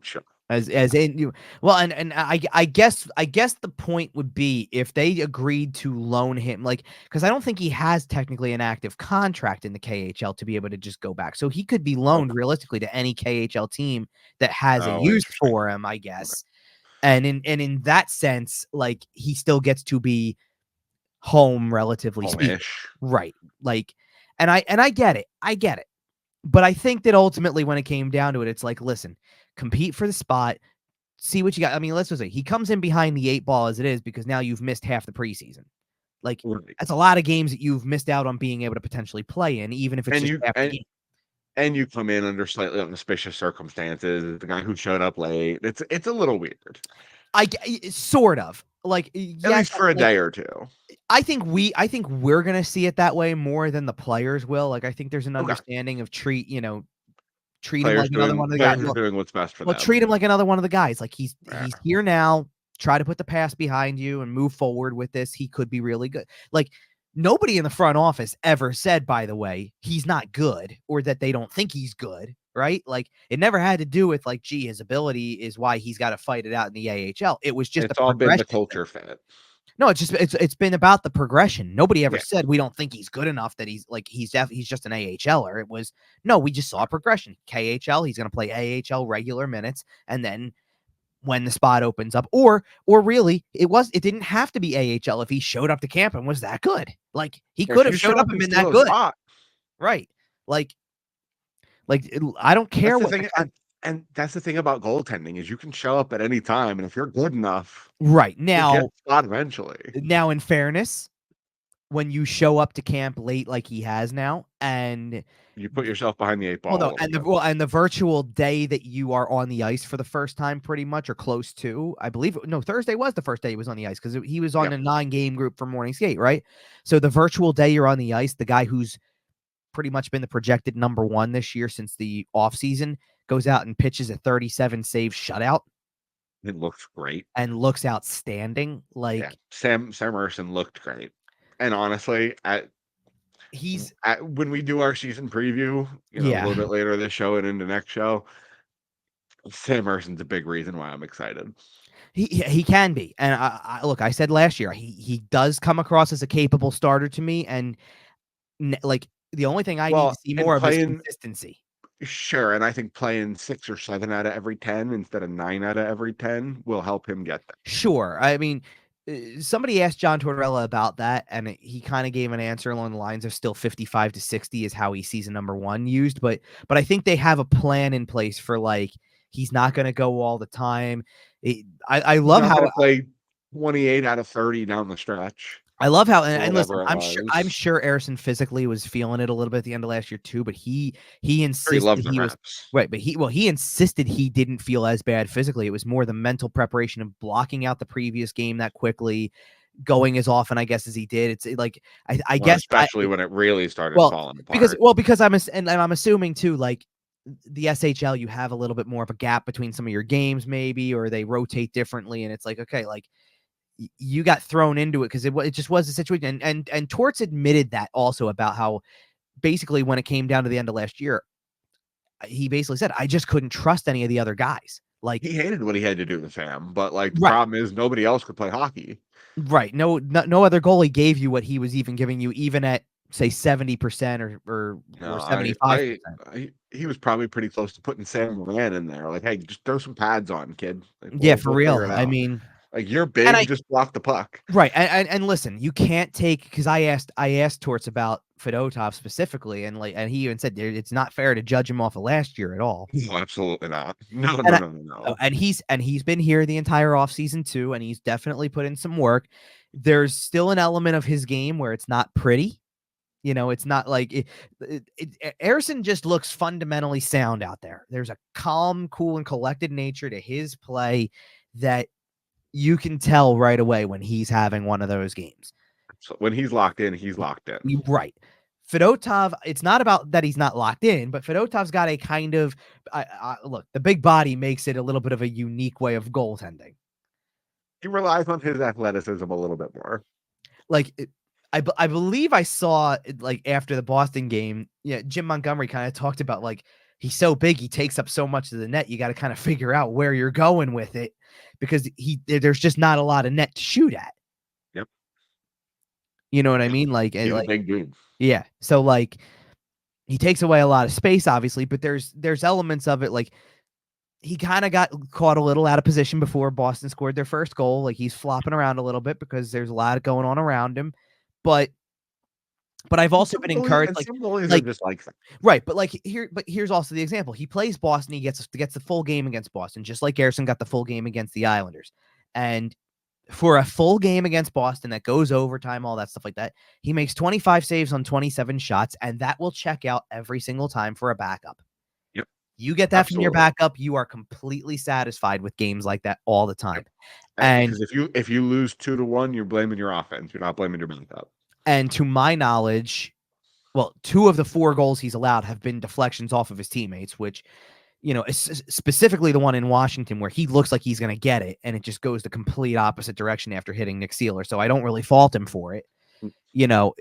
Sure. As in you, well, and I guess the point would be if they agreed to loan him, like, because I don't think he has technically an active contract in the KHL to be able to just go back. So he could be loaned realistically to any KHL team that has a use for him, I guess. And in that sense, like he still gets to be home, relatively speaking, right? Like, and I get it, but I think that ultimately, when it came down to it, it's like, listen, compete for the spot, see what you got. I mean, let's just say he comes in behind the 8 ball as it is because now you've missed half the preseason. Like that's a lot of games that you've missed out on being able to potentially play in, even if it's just half the game. And you come in under slightly auspicious circumstances. The guy who showed up late. It's a little weird. Sort of like at least for a day or two. I think we're gonna see it that way more than the players will. Like I think there's an understanding of treat him like another one of the guys. Doing what's best for them. Well, treat him like another one of the guys. Like he's here now. Try to put the past behind you and move forward with this. He could be really good. Like Nobody in the front office ever said, by the way, he's not good or that they don't think he's good, right? Like, it never had to do with, like, gee, his ability is why he's got to fight it out in the AHL. It was just a It's all been the progression thing. culture fit. No, it's been about the progression. Nobody ever Yeah. said we don't think he's good enough, that he's just an AHLer. It was, no, we just saw a progression. KHL, he's going to play AHL regular minutes, and then when the spot opens up, or really, it didn't have to be AHL if he showed up to camp and was that good. Like, he Or could if have you showed show up up and and been steal that a good, spot, right? I don't care that's the what thing. And that's the thing about goaltending is you can show up at any time, and if you're good enough, right you'll get now. a spot eventually. Now, in fairness, when you show up to camp late like he has now, and You put yourself behind the 8 ball well, a no, little and bit. the virtual day that you are on the ice for the first time, pretty much, or close to, I believe. No, Thursday was the first day he was on the ice because he was on Yep. a 9-game group for morning skate, right? So the virtual day you're on the ice, the guy who's pretty much been the projected number one this year since the offseason goes out and pitches a 37 save shutout It looks great. and looks outstanding. Like, Yeah, Sam Emerson looked great. And honestly, he's when we do our season preview, a little bit later this show and into next show, Sam Emerson's a big reason why I'm excited. He can be, and look, I said last year he does come across as a capable starter to me, and like, the only thing I need to see more of is consistency. Sure, and I think playing 6 or 7 out of every 10 instead of 9 out of every 10 will help him get there. Sure, I mean, somebody asked John Tortorella about that, and he kind of gave an answer along the lines of still 55 to 60 is how he sees a number one used, but I think they have a plan in place for, like, he's not going to go all the time. I love how play 28 out of 30 down the stretch. I love how, and listen, I'm sure Harrison physically was feeling it a little bit at the end of last year too, but he insisted he was right, but he insisted he didn't feel as bad physically. It was more the mental preparation of blocking out the previous game that quickly, going as often, I guess, as he did. It's like, I guess, especially when it really started falling apart. Because I'm assuming too, like, the SHL, you have a little bit more of a gap between some of your games, maybe, or they rotate differently, and it's like, okay, like, you got thrown into it because it just was a situation. And Torts admitted that also, about how basically when it came down to the end of last year, he basically said, I just couldn't trust any of the other guys. Like, he hated what he had to do with Sam, but like, the problem is nobody else could play hockey. Right. No other goalie gave you what he was even giving you, even at, say, 70% or 75%. He was probably pretty close to putting Sam Moran in there. Like, hey, just throw some pads on, kid. Like, for real. I mean, like, you're big, just block the puck. Right. And listen, you can't take, because I asked Torts about Fedotov specifically, and he even said it's not fair to judge him off of last year at all. No, absolutely not. No. And he's been here the entire offseason too, and he's definitely put in some work. There's still an element of his game where it's not pretty. It's not like Harrison just looks fundamentally sound out there. There's a calm, cool, and collected nature to his play that you can tell right away when he's having one of those games. So when he's locked in, he's locked in. Right. Fedotov, it's not about that he's not locked in, but Fedotov's got a kind of, look, the big body makes it a little bit of a unique way of goaltending. He relies on his athleticism a little bit more. Like, I believe I saw, like, after the Boston game, Jim Montgomery kind of talked about, like, he's so big, he takes up so much of the net. You got to kind of figure out where you're going with it, because there's just not a lot of net to shoot at. Yep. You know what I mean? Like, he's a big dude. Yeah. So, like, he takes away a lot of space, obviously, but there's elements of it. Like, he kind of got caught a little out of position before Boston scored their first goal. Like, he's flopping around a little bit because there's a lot going on around him. But I've also been encouraged. Some goalies are just like that. Right. But here's also the example. He plays Boston. He gets the full game against Boston, just like Garrison got the full game against the Islanders. And for a full game against Boston that goes overtime, all that stuff like that, he makes 25 saves on 27 shots, and that will check out every single time for a backup. Yep. You get that from your backup, you are completely satisfied with games like that all the time. Yep. And because if you lose 2-1, you're blaming your offense. You're not blaming your backup. And to my knowledge, well, 2 of the 4 goals he's allowed have been deflections off of his teammates, which, specifically the one in Washington where he looks like he's going to get it, and it just goes the complete opposite direction after hitting Nick Seeler. So I don't really fault him for it. you know,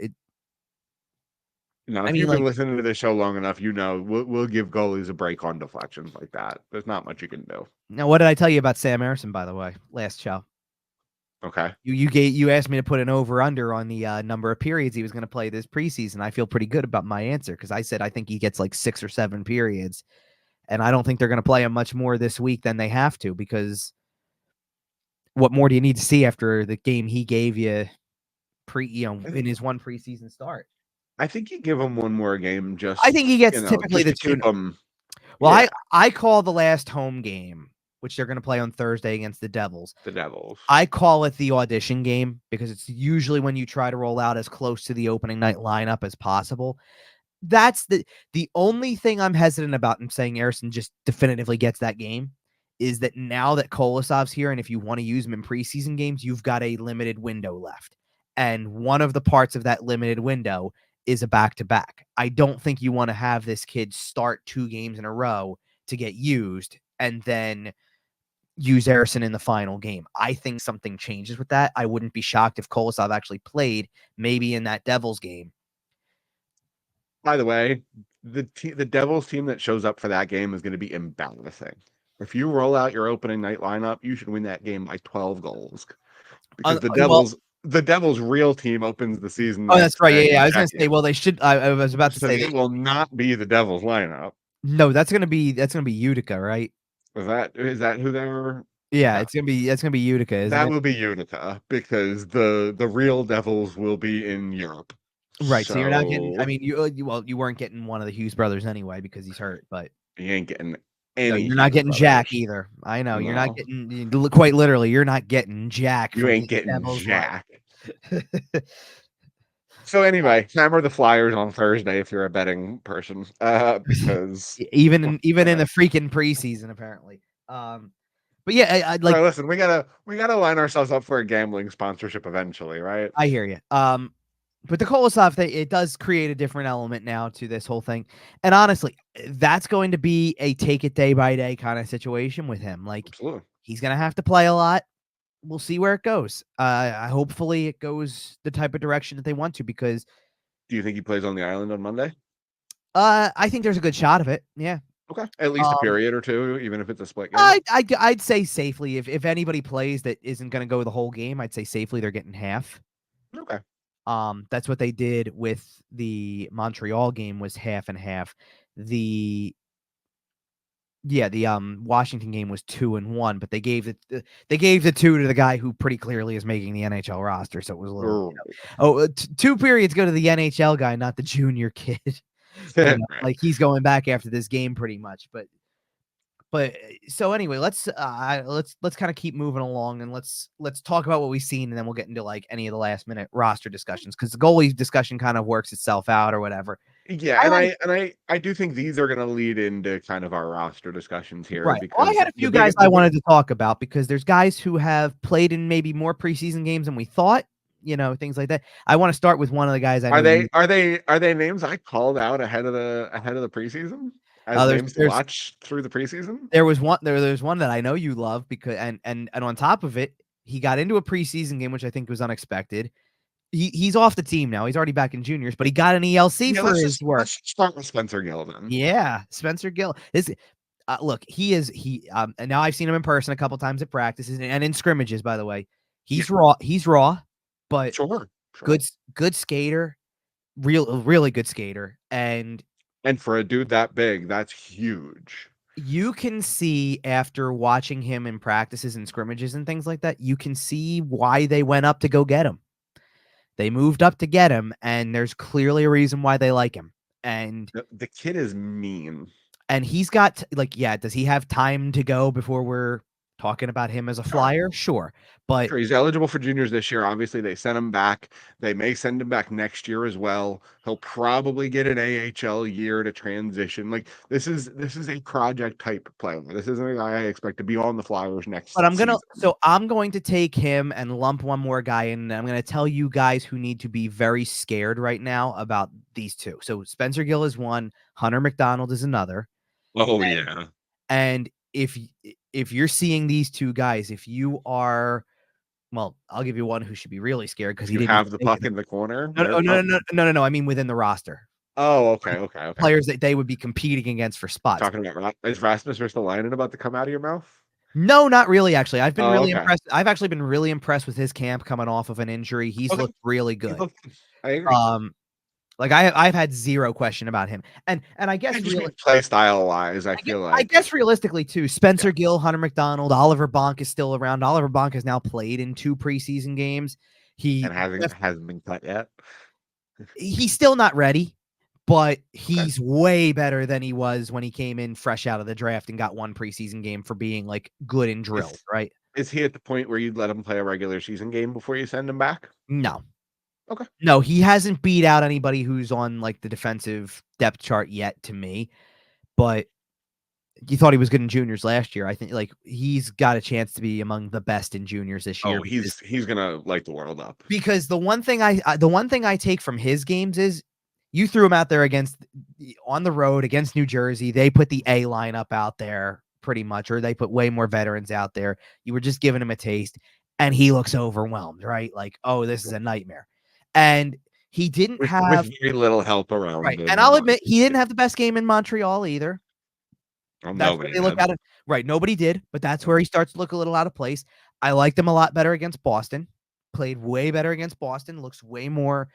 No, I if mean, you've been like, listening to the show long enough, we'll give goalies a break on deflections like that. There's not much you can do. now what did I tell you about Sam Emerson, by the way, last show? Okay. You asked me to put an over under on the number of periods he was going to play this preseason. I feel pretty good about my answer because I said I think he gets like 6 or 7 periods, and I don't think they're going to play him much more this week than they have to, because what more do you need to see after the game he gave you in his one preseason start? I think you give him one more game I think he gets typically just the to keep 2. him. Well, Yeah, I call the last home game, which they're going to play on Thursday against the Devils. the Devils. I call it the audition game because it's usually when you try to roll out as close to the opening night lineup as possible. That's the only thing I'm hesitant about in saying Harrison just definitively gets that game is that now that Kolosov's here, and if you want to use him in preseason games, you've got a limited window left. And one of the parts of that limited window is a back-to-back. I don't think you want to have this kid start 2 games in a row to get used and then use Harrison in the final game. I think something changes with that. I wouldn't be shocked if Kolosov actually played maybe in that Devils game. By the way, the Devils team that shows up for that game is going to be embarrassing. If you roll out your opening night lineup, you should win that game by 12 goals because Well, the Devils' real team opens the season oh, that's next right. day Yeah. in I was going to say, Czechia. well, they should. I was about to So say it will not be the Devils lineup. no. That's going to be Utica, right? Is that who they were? Yeah, Yeah. that's gonna be Utica, isn't That it? will be Utica because the real Devils will be in Europe. Right. So you're not getting. I So mean, you weren't getting one of the Hughes brothers anyway because he's hurt. But you ain't getting no, any you're not Hughes getting Jack brothers. either. I know you're not No, getting. Quite literally, you're not getting Jack you from ain't this getting Devils line. Jack. So anyway, hammer the Flyers on Thursday if you're a betting person, because even in the freaking preseason, apparently. But yeah, I like. Right, listen, we gotta line ourselves up for a gambling sponsorship eventually, right? I hear you. But the Kolosov thing, it does create a different element now to this whole thing. And honestly, that's going to be a take it day by day kind of situation with him. Like, Absolutely. he's going to have to play a lot. We'll see where it goes. Hopefully it goes the type of direction that they want to, because Do you think he plays on the island on Monday? I think there's a good shot of it. Yeah. Okay, at least a period or two, even if it's a split game. I'd say safely, if anybody plays that isn't going to go the whole game, I'd say safely they're getting half. Okay. That's what they did with the Montreal game, was half and half. The Washington game was 2-1, but they gave the 2 to the guy who pretty clearly is making the NHL roster. So it was a little, Right. 2 periods go to the NHL guy, not the junior kid. Like, he's going back after this game pretty much. But so anyway, let's kind of keep moving along, and let's talk about what we've seen, and then we'll get into like any of the last minute roster discussions, because the goalie discussion kind of works itself out or whatever. Yeah, I do think these are gonna lead into kind of our roster discussions here, Right. Well, I because had a few guys I wanted to talk about, because there's guys who have played in maybe more preseason games than we thought, things like that. I want to start with one of the guys I know. Are they names I called out ahead of the preseason as names to watch through the preseason? There's one that I know you love, because and on top of it, he got into a preseason game, which I think was unexpected. He's off the team now. He's already back in juniors, but he got an ELC for his work. Let's start with Spencer Gill then. Yeah, Spencer Gill. Look, and now I've seen him in person a couple times at practices and in scrimmages, by the way. He's raw. He's raw, but sure. Good skater, really good skater. And for a dude that big, that's huge. You can see, after watching him in practices and scrimmages and things like that, you can see why they went up to go get him. They moved up to get him, and there's clearly a reason why they like him. And the kid is mean. And he's got, does he have time to go before we're talking about him as a Flyer? Sure. But sure, he's eligible for juniors this year. Obviously, they sent him back. They may send him back next year as well. He'll probably get an AHL year to transition. Like, this is a project type player. This isn't a guy I expect to be on the Flyers next season. I'm going to take him and lump one more guy in. And I'm going to tell you guys who need to be very scared right now about these two. So Spencer Gill is one, Hunter McDonald is another. Oh, yeah. And if you're seeing these two guys, if you are Well, I'll give you one who should be really scared because he You didn't have even the make puck it. in the corner. No. I mean within the roster. Oh, okay, Like, okay, okay. players that they would be competing against for spots. Talking about is Rasmus Ristolainen about to come out of your mouth? No, not really. Actually, I've been Oh, really okay. impressed. I've actually been really impressed with his camp coming off of an injury. He's Okay. looked really good. I agree. Like I've had zero question about him, and I guess Just really play style wise, I feel I like guess realistically too, Spencer Gill, Hunter McDonald, Oliver Bonk is still around. Oliver Bonk has now played in 2 preseason games. and hasn't been cut yet. He's still not ready, but Okay. he's way better than he was when he came in fresh out of the draft and got 1 preseason game for being like good in drills, right? Is he at the point where you'd let him play a regular season game before you send him back? No. Okay. No, he hasn't beat out anybody who's on like the defensive depth chart yet to me, but you thought he was good in juniors last year. I think like he's got a chance to be among the best in juniors this year. Oh, he's gonna light the world up. Because the one thing I take from his games is you threw him out there on the road against New Jersey. They put the A lineup out there pretty much, or they put way more veterans out there. You were just giving him a taste, and he looks overwhelmed, right? Like, oh, this is a nightmare. And he didn't have with very little help around him. and I'll admit he didn't have the best game in Montreal either. Well, That's where nobody they look did. at it. Right. Nobody did, but that's where he starts to look a little out of place. I liked him a lot better against Boston. Played way better against Boston. Looks way more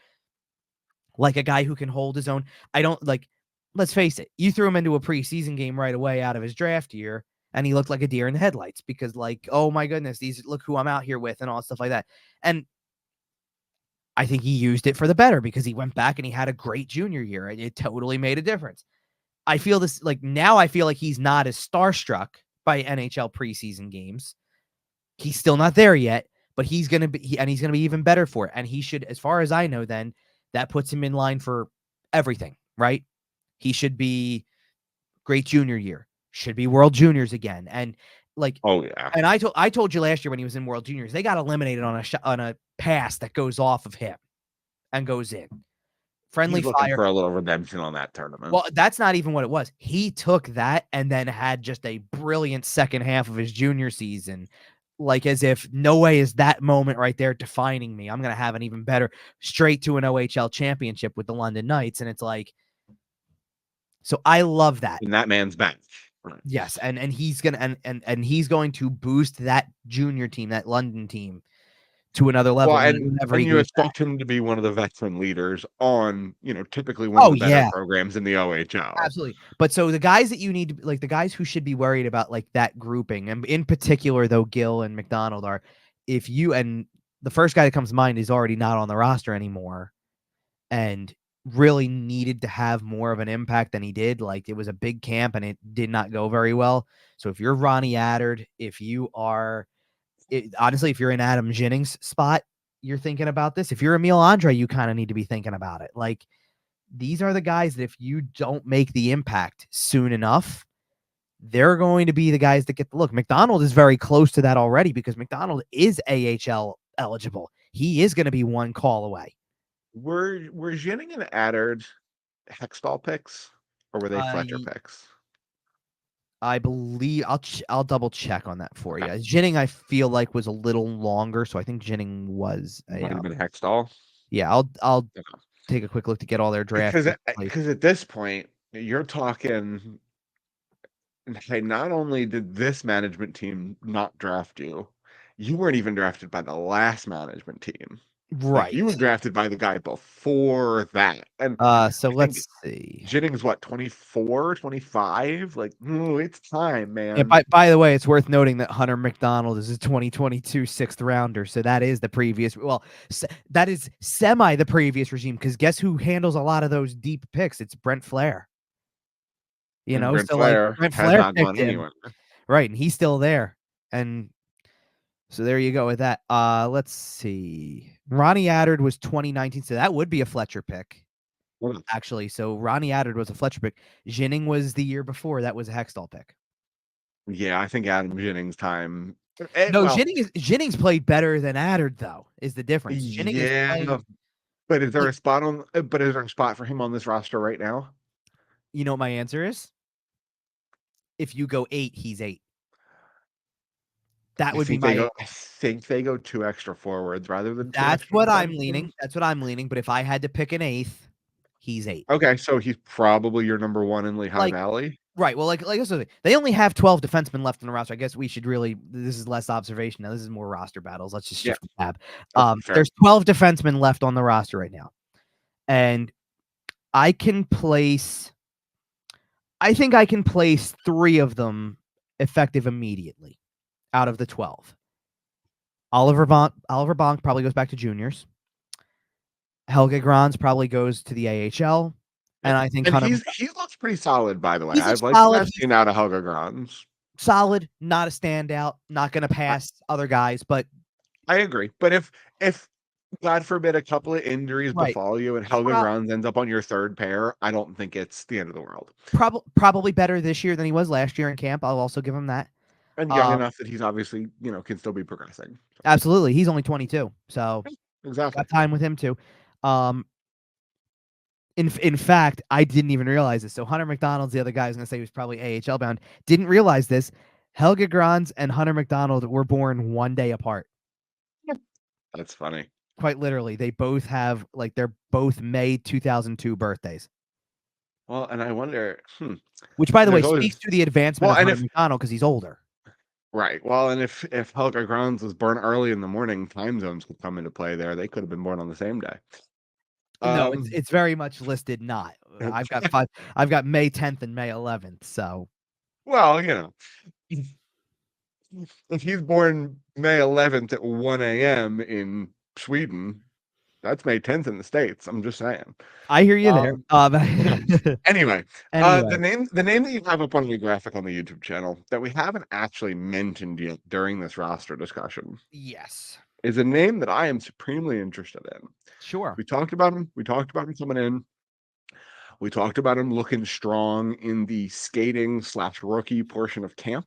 like a guy who can hold his own. I don't like, let's face it, you threw him into a preseason game right away out of his draft year, and he looked like a deer in the headlights because, like, oh my goodness, look who I'm out here with and all stuff like that. And I think he used it for the better because he went back and he had a great junior year. It totally made a difference. I feel this like now I feel like he's not as starstruck by NHL preseason games. He's still not there yet, but he's going to be, he's going to be even better for it. And he should, as far as I know, then that puts him in line for everything, right? He should be great junior year, should be World Juniors again. And like, oh yeah. And I told you last year when he was in World Juniors, they got eliminated on a pass that goes off of him and goes in. Friendly He's looking fire. for a little redemption on that tournament. Well, that's not even what it was. He took that and then had just a brilliant second half of his junior season, like as if no way is that moment right there defining me. I'm going to have an even better straight to an OHL championship with the London Knights. And it's like, so I love that. In that man's bench. Right. Yes. And he's going to, and he's going to boost that junior team, that London team, to another level. Well, and you expect him to be one of the veteran leaders on, typically one of the better programs in the OHL. Absolutely. But so the guys that you need to, like the guys who should be worried about like that grouping, and in particular though Gill and McDonald are, if you, and the first guy that comes to mind is already not on the roster anymore and really needed to have more of an impact than he did. Like it was a big camp and it did not go very well. So if you're Ronnie Attard, if you are honestly, if you're in Adam Jennings' spot, you're thinking about this. If you're Emil Andre, you kind of need to be thinking about it. Like these are the guys that if you don't make the impact soon enough, they're going to be the guys that get the look. McDonald is very close to that already because McDonald is AHL eligible. He is going to be one call away. Were Jennings and Attard Hextall picks or were they Fletcher picks? I believe I'll double check on that for you. Jennings, I feel like was a little longer, so I think Jennings was might have been Hextall. Yeah, I'll take a quick look to get all their drafts. Because at this point, you're talking. Hey, not only did this management team not draft you, you weren't even drafted by the last management team. Right. Like, you were drafted by the guy before that. And so let's see. Jennings, what, 24, 25? Like, it's time, man. Yeah, by the way, it's worth noting that Hunter McDonald is a 2022 6th rounder. So that is the previous. Well, that is semi the previous regime because guess who handles a lot of those deep picks? It's Brent Flair. Brent Flair Brent has Flair not gone anywhere. Right, and he's still there. And so there you go with that. Let's see. Ronnie Attard was 2019, so that would be a Fletcher pick. Actually, so Ronnie Attard was a Fletcher pick. Jennings was the year before. That was a Hextall pick. Yeah, I think Adam Jennings' time. Jennings played better than Attard, though, is the difference. But is there a spot for him on this roster right now? You know what my answer is? If you go 8, he's 8. That would be my. I think they go 2 extra forwards rather than 2 That's extra what I'm defensemen. leaning. That's what I'm leaning. But if I had to pick an eighth, he's 8. Okay, so he's probably your number 1 in Lehigh Valley. Right. Well, like they only have 12 defensemen left on the roster. I guess we should really. This is less observation now. This is more roster battles. Let's just shift the tab. There's 12 defensemen left on the roster right now, and I think I can place 3 of them effective immediately out of the 12. Oliver Bonk probably goes back to juniors. Helge Grans probably goes to the AHL. And I think he looks pretty solid, by the way. He's I've liked solid. what I've seen out of Helge Grans. Solid, not a standout, not going to pass other guys, but I agree. But if God forbid a couple of injuries befall you and Helge Grans ends up on your third pair, I don't think it's the end of the world. Probably better this year than he was last year in camp. I'll also give him that. And young enough that he's obviously, can still be progressing. So. Absolutely. He's only 22. So exactly. Got time with him too. In fact, I didn't even realize this. So Hunter McDonald's the other guy I was going to say was probably AHL bound. Didn't realize this. Helge Grans and Hunter McDonald were born one day apart. That's funny. Quite literally. They both have, they're both May 2002 birthdays. Well, and I wonder, Which, by the way, speaks to the advancement of Hunter McDonald because he's older. Right. Well, and if Helge Grans was born early in the morning, time zones could come into play there. They could have been born on the same day. No, it's very much listed not. I've got 5. I've got May 10th and May 11th. So, well, if he's born May 11th at 1 a.m. in Sweden, that's May 10th in the States. I'm just saying. I hear you there. Anyway, the name that you have up on your graphic on the YouTube channel that we haven't actually mentioned yet during this roster discussion. Yes. Is a name that I am supremely interested in. Sure. We talked about him. We talked about him coming in. We talked about him looking strong in the skating/rookie portion of camp.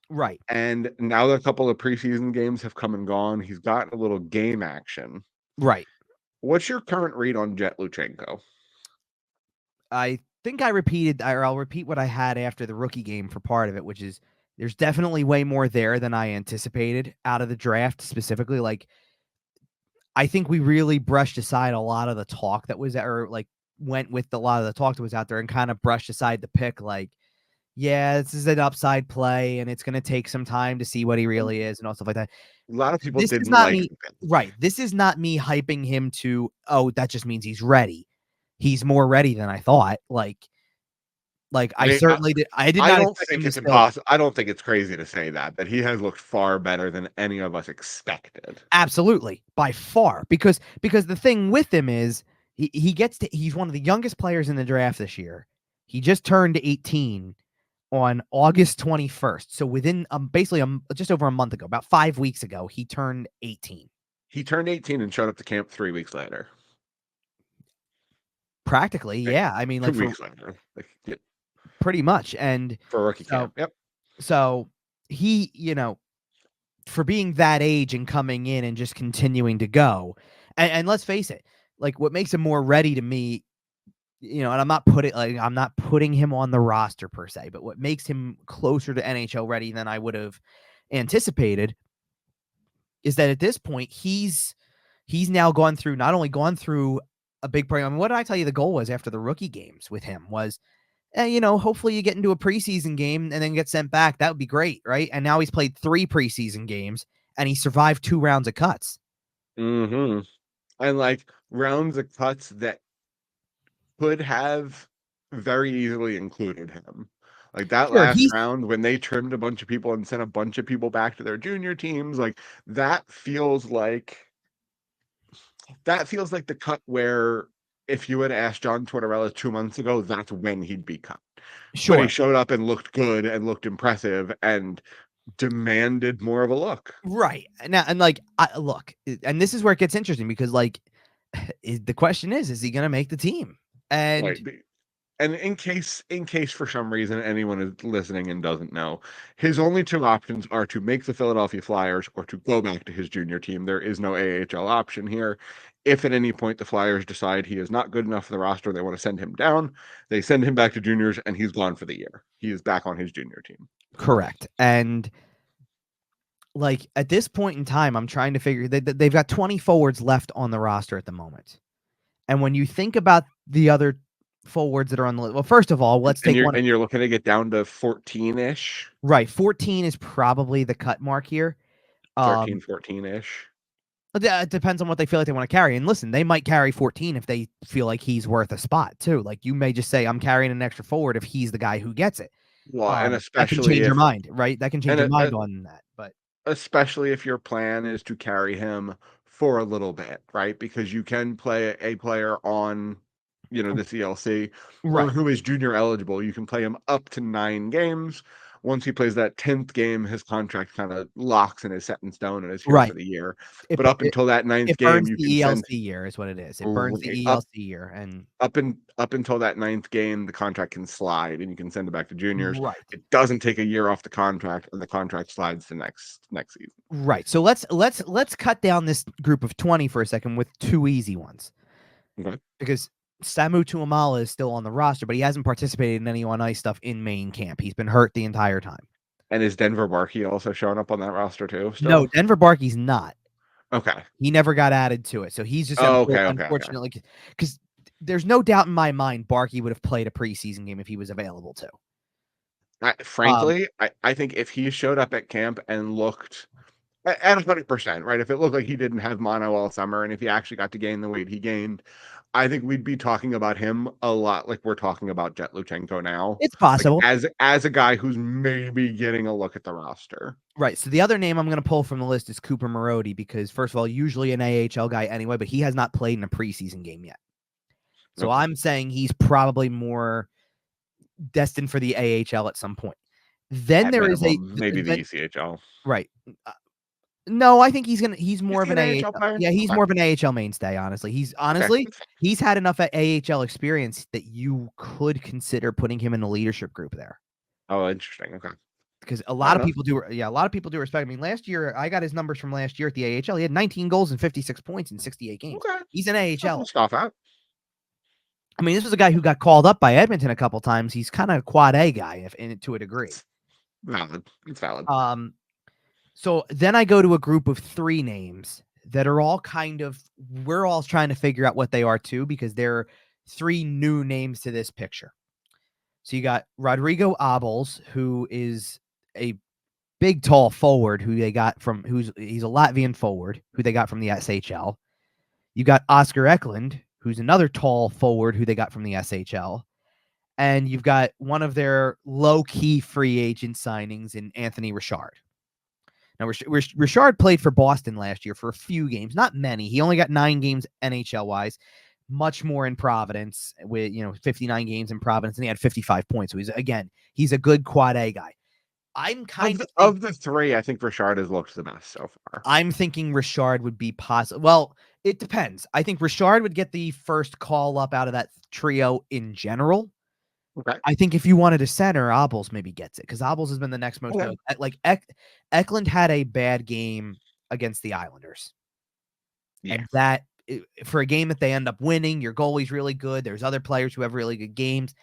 Right. And now that a couple of preseason games have come and gone, he's gotten a little game action. Right. What's your current read on Jett Luchanko? I think I'll repeat what I had after the rookie game for part of it, which is there's definitely way more there than I anticipated out of the draft specifically. I think we really brushed aside a lot of the talk that was went with a lot of the talk that was out there and kind of brushed aside the pick. Yeah, this is an upside play and it's going to take some time to see what he really is and all stuff like that. A lot of people didn't like it. Right. This is not me hyping him to, that just means he's ready. He's more ready than I thought. I certainly did. I did not. I don't think it's impossible. I don't think it's crazy to say that he has looked far better than any of us expected. Absolutely, by far, because the thing with him is he's one of the youngest players in the draft this year. He just turned 18 on August 21st. So within basically just over a month ago, about 5 weeks ago, he turned 18. He turned 18 and showed up to camp 3 weeks later. Practically, yeah. I mean, 2 weeks later. Pretty much. And for a rookie camp. Yep. So he, for being that age and coming in and just continuing to go, and let's face it, what makes him more ready to me, and I'm not putting him on the roster per se, but what makes him closer to NHL ready than I would have anticipated is that at this point he's now not only gone through a big program. I mean, what did I tell you the goal was after the rookie games with him was, hopefully you get into a preseason game and then get sent back. That would be great, right? And now he's played 3 preseason games and he survived 2 rounds of cuts. Mm-hmm. And rounds of cuts that could have very easily included him. That last round when they trimmed a bunch of people and sent a bunch of people back to their junior teams, that feels like the cut where if you had asked John Tortorella 2 months ago, that's when he'd be cut. Sure. But he showed up and looked good and looked impressive and demanded more of a look. Right. Now, and look, and this is where it gets interesting because the question is he going to make the team? And right. And in case for some reason anyone is listening and doesn't know, his only 2 options are to make the Philadelphia Flyers or to go back to his junior team. There is no AHL option here. If at any point the Flyers decide he is not good enough for the roster, they want to send him down, they send him back to juniors and he's gone for the year. He is back on his junior team. Correct. And like at this point in time, I'm trying to figure they've got 20 forwards left on the roster at the moment. And when you think about the other forwards that are on the list, well, first of all, let's take one. And you're looking to get down to 14-ish. Right. 14 is probably the cut mark here. 13, 14-ish. It depends on what they feel like they want to carry. And listen, they might carry 14 if they feel like he's worth a spot too. Like you may just say, I'm carrying an extra forward if he's the guy who gets it. Well, and that can change your mind, right? That can change your mind on that. But especially if your plan is to carry him for a little bit, right? Because you can play a player on, the CLC or who is junior eligible. You can play him up to 9 games. Once he plays that 10th game, his contract kind of locks and is set in stone and is here for the year. But up until that 9th game, you can send the ELC year is what it is. It burns the ELC year, and up until that 9th game, the contract can slide and you can send it back to juniors. Right. It doesn't take a year off the contract, and the contract slides to next season. Right. So let's cut down this group of 20 for a second with 2 easy ones. Okay. Because Samu Tuamala is still on the roster, but he hasn't participated in any on ice stuff in main camp. He's been hurt the entire time. And is Denver Barkey also showing up on that roster too? Still? No, Denver Barkey's not. Okay. He never got added to it. So he's just unfortunately, because there's no doubt in my mind Barkey would have played a preseason game if he was available to. Frankly, I think if he showed up at camp and looked at 100%, right? If it looked like he didn't have mono all summer and if he actually got to gain the weight he gained, I think we'd be talking about him a lot like we're talking about Jett Luchanko now. It's possible. Like as a guy who's maybe getting a look at the roster. Right. So the other name I'm going to pull from the list is Cooper Marody because, first of all, usually an AHL guy anyway, but he has not played in a preseason game yet. So I'm saying he's probably more destined for the AHL at some point. Then there is maybe the ECHL. Right. No, I think he's more of an AHL player. Yeah, he's more of an AHL mainstay, honestly. He's had enough AHL experience that you could consider putting him in the leadership group there. Oh, interesting. Okay. Because a lot of people do respect. I mean, last year I got his numbers from last year at the AHL. He had 19 goals and 56 points in 68 games. Okay. He's an AHL. Stuff out. I mean, this was a guy who got called up by Edmonton a couple times. He's kind of a quad A guy, to a degree. It's valid. So then I go to a group of 3 names that are all we're all trying to figure out what they are too, because they're 3 new names to this picture. So you got Rodrigo Abels, who is a big, tall forward he's a Latvian forward who they got from the SHL. You got Oscar Eklund, who's another tall forward who they got from the SHL. And you've got one of their low-key free agent signings in Anthony Richard. Now, Richard played for Boston last year for a few games, not many. He only got 9 games NHL-wise, much more in Providence with, 59 games in Providence, and he had 55 points. So he's a good quad A guy. I'm of the 3, I think Richard has looked the best so far. I'm thinking Richard would be possible. Well, it depends. I think Richard would get the first call up out of that trio in general. Okay. I think if you wanted a center, Abels maybe gets it because Abels has been the next most. Eklund had a bad game against the Islanders, and that for a game that they end up winning, your goalie's really good. There's other players who have really good games.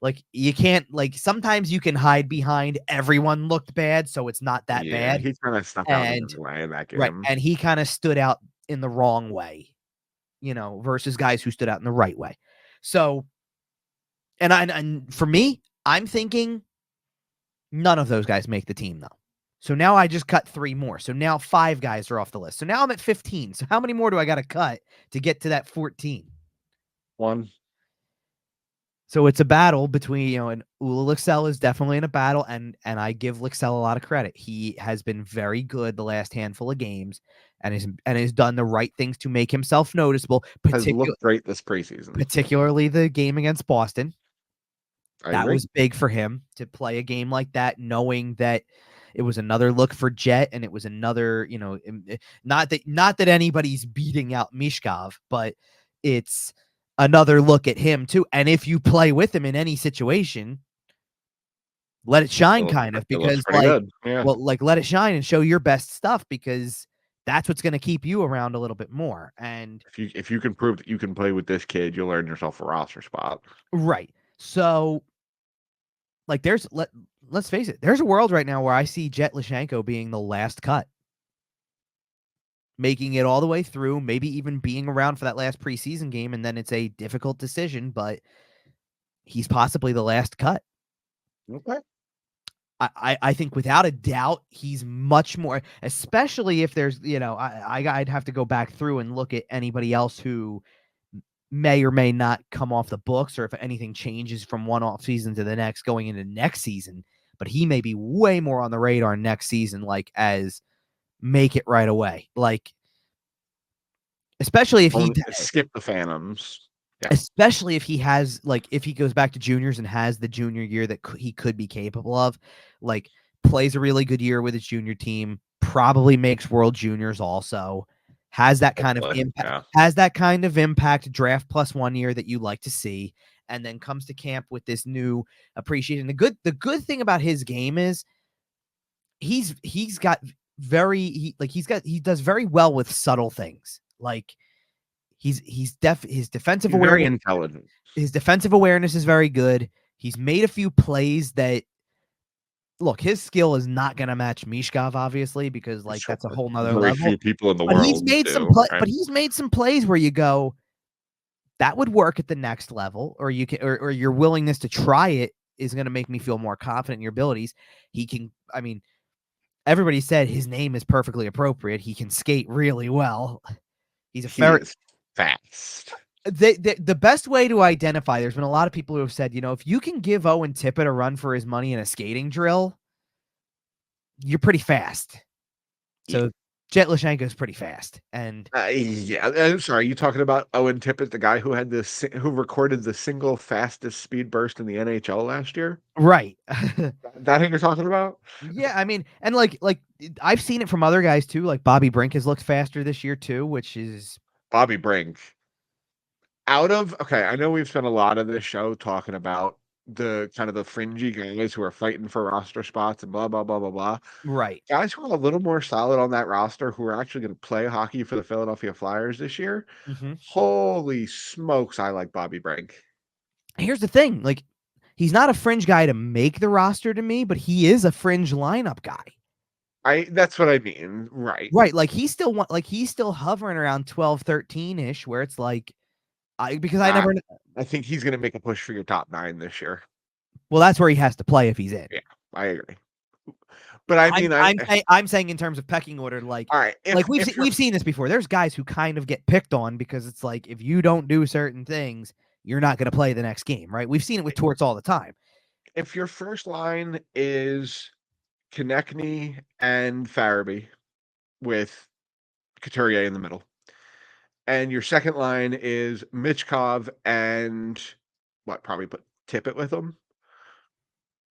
Like you can't sometimes you can hide behind everyone looked bad, so it's not that bad. He kind of stuck out in way in that game, right? And he kind of stood out in the wrong way, versus guys who stood out in the right way. So. And for me, I'm thinking none of those guys make the team, though. So now I just cut 3 more. So now 5 guys are off the list. So now I'm at 15. So how many more do I got to cut to get to that 14? 1. So it's a battle between, and Ula Lycksell is definitely in a battle, and I give Lycksell a lot of credit. He has been very good the last handful of games and has done the right things to make himself noticeable. Has looked great this preseason. Particularly the game against Boston. That was big for him to play a game like that, knowing that it was another look for Jett, and it was another, not that anybody's beating out Michkov, but it's another look at him too. And if you play with him in any situation, let it shine, because let it shine and show your best stuff, because that's what's going to keep you around a little bit more. And if you can prove that you can play with this kid, you'll earn yourself a roster spot. Right. So let's face it, there's a world right now where I see Jett Luchanko being the last cut making it all the way through, maybe even being around for that last preseason game, and then it's a difficult decision, but he's possibly the last cut. Okay. I think without a doubt he's much more, especially if there's, I'd have to go back through and look at anybody else who may or may not come off the books, or if anything changes from one off season to the next going into next season. But he may be way more on the radar next season, like as make it right away, like especially if he skip the Phantoms. Yeah. Especially if he has, like, if he goes back to juniors and has the junior year that he could be capable of, like, plays a really good year with his junior team, probably makes World Juniors also, has that kind of impact, draft plus 1 year that you like to see, and then comes to camp with this new appreciation. The good thing about his game is he does very well with subtle things. Like, his defensive awareness, very intelligent. His defensive awareness is very good. He's made a few plays that, look, his skill is not going to match Michkov, obviously, because like that's a whole nother level. Few people in the world. He's made but he's made some plays where you go, that would work at the next level, or you can, or your willingness to try it is going to make me feel more confident in your abilities. He can, I mean, everybody said his name is perfectly appropriate. He can skate really well. He's fast. The best way to identify, there's been a lot of people who have said, if you can give Owen Tippett a run for his money in a skating drill, you're pretty fast. So Jett Luchanko is pretty fast. And I'm sorry, you talking about Owen Tippett, the guy who had who recorded the single fastest speed burst in the NHL last year? Right. That who you're talking about? Yeah, I mean, and like I've seen it from other guys too. Like Bobby Brink has looked faster this year too, which is Bobby Brink. I know we've spent a lot of this show talking about the kind of the fringy guys who are fighting for roster spots and blah, blah, blah, blah, blah. Right. Guys who are a little more solid on that roster who are actually going to play hockey for the Philadelphia Flyers this year. Mm-hmm. Holy smokes, I like Bobby Brink. Here's the thing. Like, he's not a fringe guy to make the roster to me, but he is a fringe lineup guy. That's what I mean. Right. Right. Like he's still hovering around 12, 13-ish, where it's like, I think he's going to make a push for your top 9 this year. Well, that's where he has to play if he's in. Yeah, I agree. But I mean, I'm saying in terms of pecking order, like, all right, we've seen this before. There's guys who kind of get picked on because it's like, if you don't do certain things, you're not going to play the next game, right? We've seen it with Torts all the time. If your first line is Konechny and Farabee with Couturier in the middle, and your second line is Michkov and probably put Tippett with them,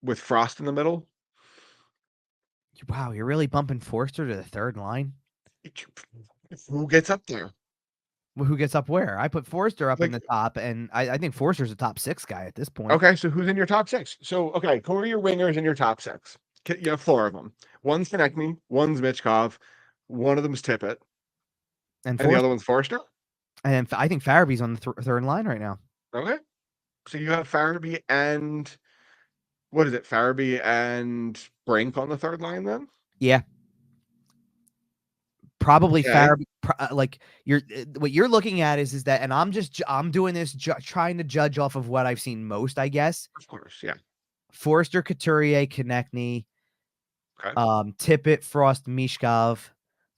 with Frost in the middle. Wow, you're really bumping Forster to the third line? Who gets up there? Well, who gets up where? I put Forster up in the top, and I think Forster's a top 6 guy at this point. Okay, so who's in your top 6? So, who are your wingers in your top 6? You have 4 of them. One's Konechny, one's Michkov, one of them's Tippett, and the other one's Forster? And I think Farabee's on the third line right now. Okay. So you have Farabee and what is it? Farabee and Brink on the third line then? Yeah. Probably Farabee. Like what you're looking at is that, and I'm doing this trying to judge off of what I've seen most, I guess. Of course, yeah. Forster, Couturier, Konechny, Tippett, Frost, Michkov,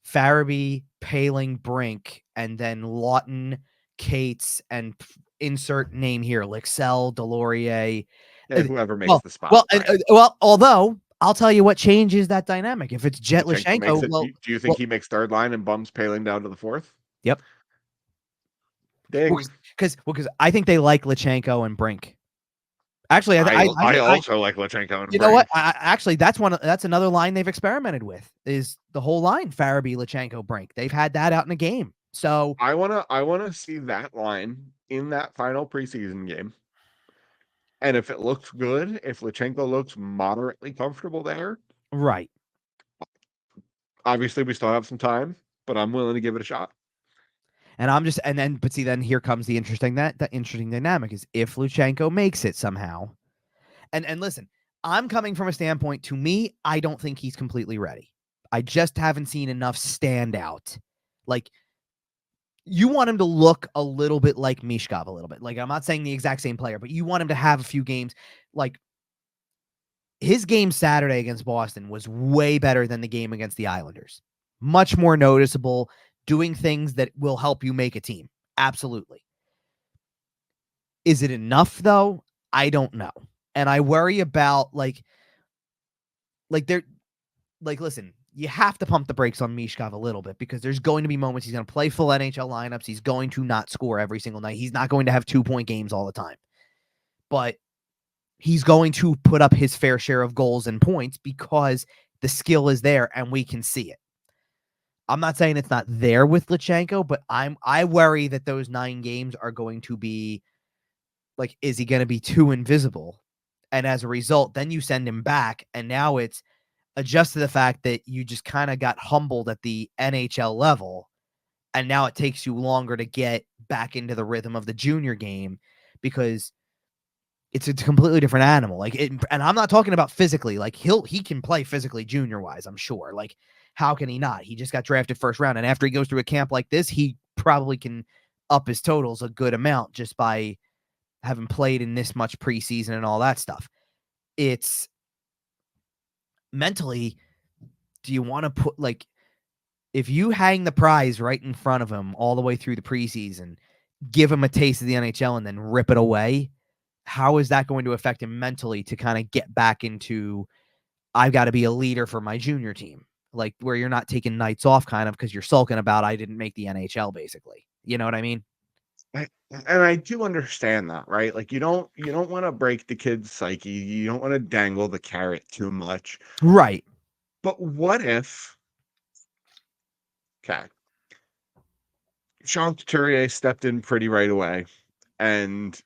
Farabee, Paling, Brink, and then Lawton, Cates, and insert name here, Lixell, Delorier. Whoever makes the spot. Although I'll tell you what changes that dynamic. If it's Jett Luchanko, do you think he makes third line and bumps Paling down to the fourth? Yep. Dang. Because I think they like Luchanko and Brink. Actually, I also like Luchanko and Brink. Know what? Actually, that's another line they've experimented with, is the whole line Farabee, Luchanko, Brink. They've had that out in a game. So I wanna see that line in that final preseason game. And if it looks good, if Luchanko looks moderately comfortable there, right. Obviously, we still have some time, but I'm willing to give it a shot. And then here comes the interesting dynamic is if Luchanko makes it somehow. And listen, I'm coming from a standpoint, to me, I don't think he's completely ready. I just haven't seen enough stand out. Like, you want him to look a little bit like Michkov a little bit. Like, I'm not saying the exact same player, but you want him to have a few games. Like, his game Saturday against Boston was way better than the game against the Islanders. Much more noticeable, doing things that will help you make a team. Absolutely. Is it enough, though? I don't know. And I worry about, listen, you have to pump the brakes on Michkov a little bit because there's going to be moments he's going to play full NHL lineups. He's going to not score every single night. He's not going to have 2-point games all the time. But he's going to put up his fair share of goals and points because the skill is there and we can see it. I'm not saying it's not there with Luchanko, but I worry that those 9 games are going to be like, is he going to be too invisible? And as a result, then you send him back, and now it's adjust to the fact that you just kind of got humbled at the NHL level, and now it takes you longer to get back into the rhythm of the junior game because it's a completely different animal. Like, and I'm not talking about physically. Like, he can play physically junior wise, I'm sure. Like, how can he not? He just got drafted first round, and after he goes through a camp like this, he probably can up his totals a good amount just by having played in this much preseason and all that stuff. It's mentally, do you want to put, like, if you hang the prize right in front of him all the way through the preseason, give him a taste of the NHL and then rip it away, how is that going to affect him mentally to kind of get back into, I've got to be a leader for my junior team, like where you're not taking nights off kind of because you're sulking about I didn't make the NHL, basically. You know what I mean? And I do understand that, right? Like, you don't want to break the kid's psyche. You don't want to dangle the carrot too much. Right. But what if, okay, Sean Couturier stepped in pretty right away, and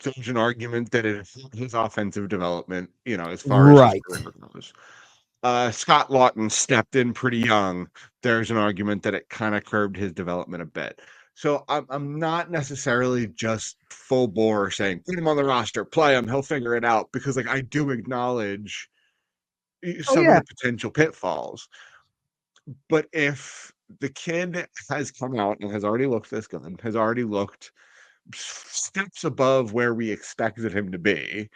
there's an argument that it his offensive development, as far as his Right. career goes. Scott Lawton stepped in pretty young. There's an argument that it kind of curbed his development a bit. So I'm not necessarily just full bore saying put him on the roster, play him, he'll figure it out, because like I do acknowledge Oh, some of yeah. the potential pitfalls. But if the kid has come out and has already looked this good, has already looked steps above where we expected him to be,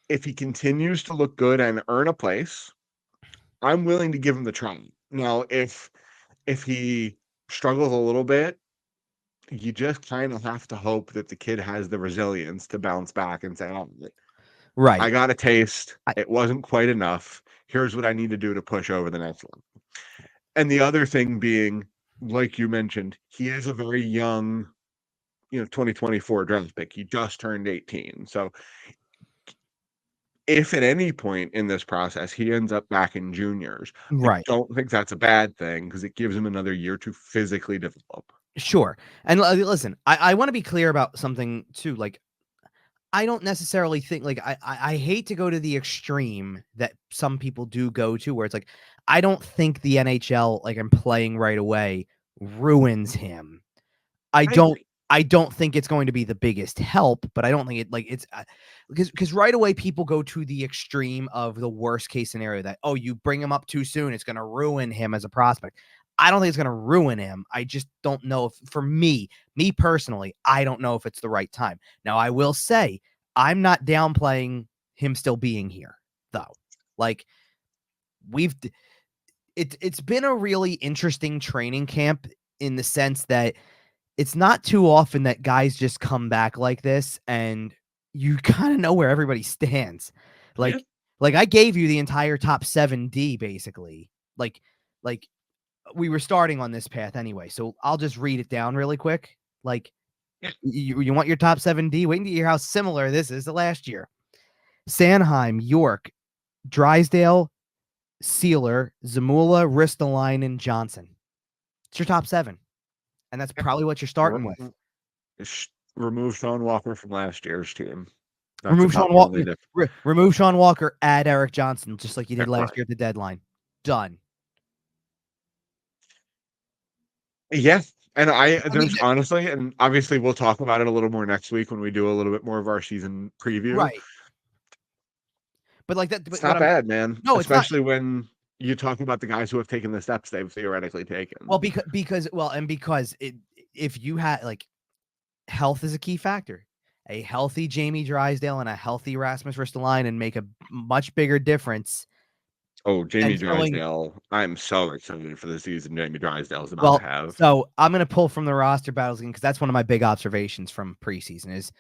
if he continues to look good and earn a place, I'm willing to give him the try. Now, if he struggles a little bit, you just kind of have to hope that the kid has the resilience to bounce back and say, "Oh, I Right. got a taste. It wasn't quite enough. Here's what I need to do to push over the next one." And the other thing being, like you mentioned, he is a very young, 2024 draft pick. He just turned 18. So if at any point in this process he ends up back in juniors, I Right. don't think that's a bad thing because it gives him another year to physically develop. Sure. And listen, I want to be clear about something too. Like, I don't necessarily think, like, I hate to go to the extreme that some people do go to where it's like, I don't think the NHL, like, I'm playing right away, ruins him. I I don't agree. I don't think it's going to be the biggest help, but I don't think it, like, it's because right away people go to the extreme of the worst case scenario that, oh, you bring him up too soon, it's going to ruin him as a prospect. I don't think it's going to ruin him. I just don't know if, for me personally, I don't know if it's the right time. Now, I will say I'm not downplaying him still being here, though. Like, we've it's been a really interesting training camp in the sense that it's not too often that guys just come back like this and you kind of know where everybody stands. Yeah. Like I gave you the entire top 7D basically. Like like we were starting on this path anyway. So I'll just read it down really quick. Like, Yeah. you want your top 7D? Wait to hear how similar this is to last year. Sanheim, York, Drysdale, Sealer, Zamula, Ristolainen, Johnson. It's your top 7. And that's probably what you're starting with. Remove Sean Walker from last year's team. That's Remove about Sean the only Walker. difference. Remove Sean Walker. Add Eric Johnson, just like you did last Right. year at the deadline. Done. Yeah. And I mean, there's honestly, and obviously we'll talk about it a little more next week when we do a little bit more of our season preview. right. But like that. It's But what not I'm bad, man. no, it's not. Especially when You're talking about the guys who have taken the steps they've theoretically taken. Well, because if you had like health is a key factor. A healthy Jamie Drysdale and a healthy Rasmus Ristolainen make a much bigger difference. Oh, Jamie And filling, Drysdale. I'm so excited for the season Jamie Drysdale is about to well, have. so I'm going to pull from the roster battles again because that's one of my big observations from preseason is,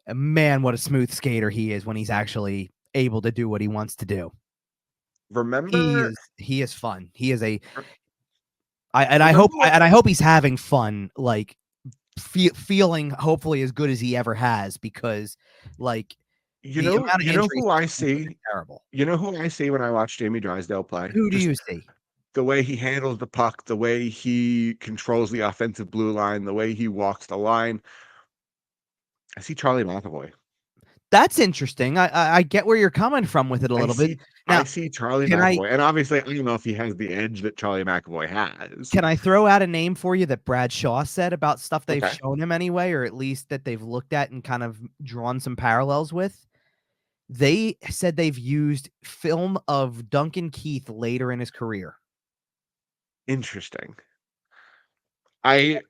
man, what a smooth skater he is when he's actually able to do what he wants to do. Remember, he is fun. He is a remember I hope he's having fun, like feeling hopefully as good as he ever has, because like the amount of injuries who I see? terrible. You know who I see when I watch Jamie Drysdale play? Who do Just you see? the way he handles the puck, the way he controls the offensive blue line, the way he walks the line. I see Charlie McAvoy. That's interesting. I get where you're coming from with it a little bit. I Now, see Charlie can I McAvoy, and obviously I don't know if he has the edge that Charlie McAvoy has. can I throw out a name for you that Brad Shaw said about stuff they've Okay. shown him anyway, or at least that they've looked at and kind of drawn some parallels with? They said they've used film of Duncan Keith later in his career. Interesting. I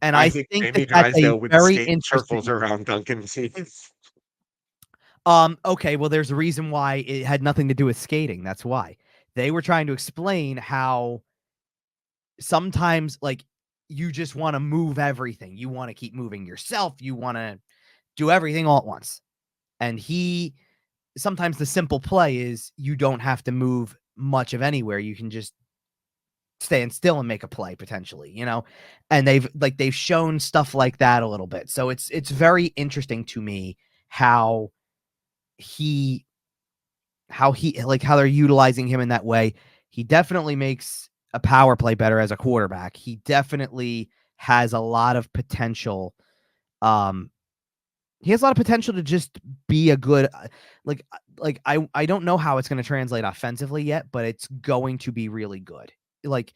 I think think that Jamie that's a Drysdale would very skate in circles interesting. around Duncan Keith. Okay, well, there's a reason why it had nothing to do with skating. That's why. They were trying to explain how sometimes, like, you just want to move everything. You want to keep moving yourself. You want to do everything all at once. And sometimes the simple play is you don't have to move much of anywhere. You can just stand still and make a play potentially, and they've shown stuff like that a little bit. So it's very interesting to me how he how they're utilizing him in that way. He definitely makes a power play better as a quarterback. He definitely has a lot of potential. He has a lot of potential to just be a good, I don't know how it's going to translate offensively yet, but it's going to be really good. Like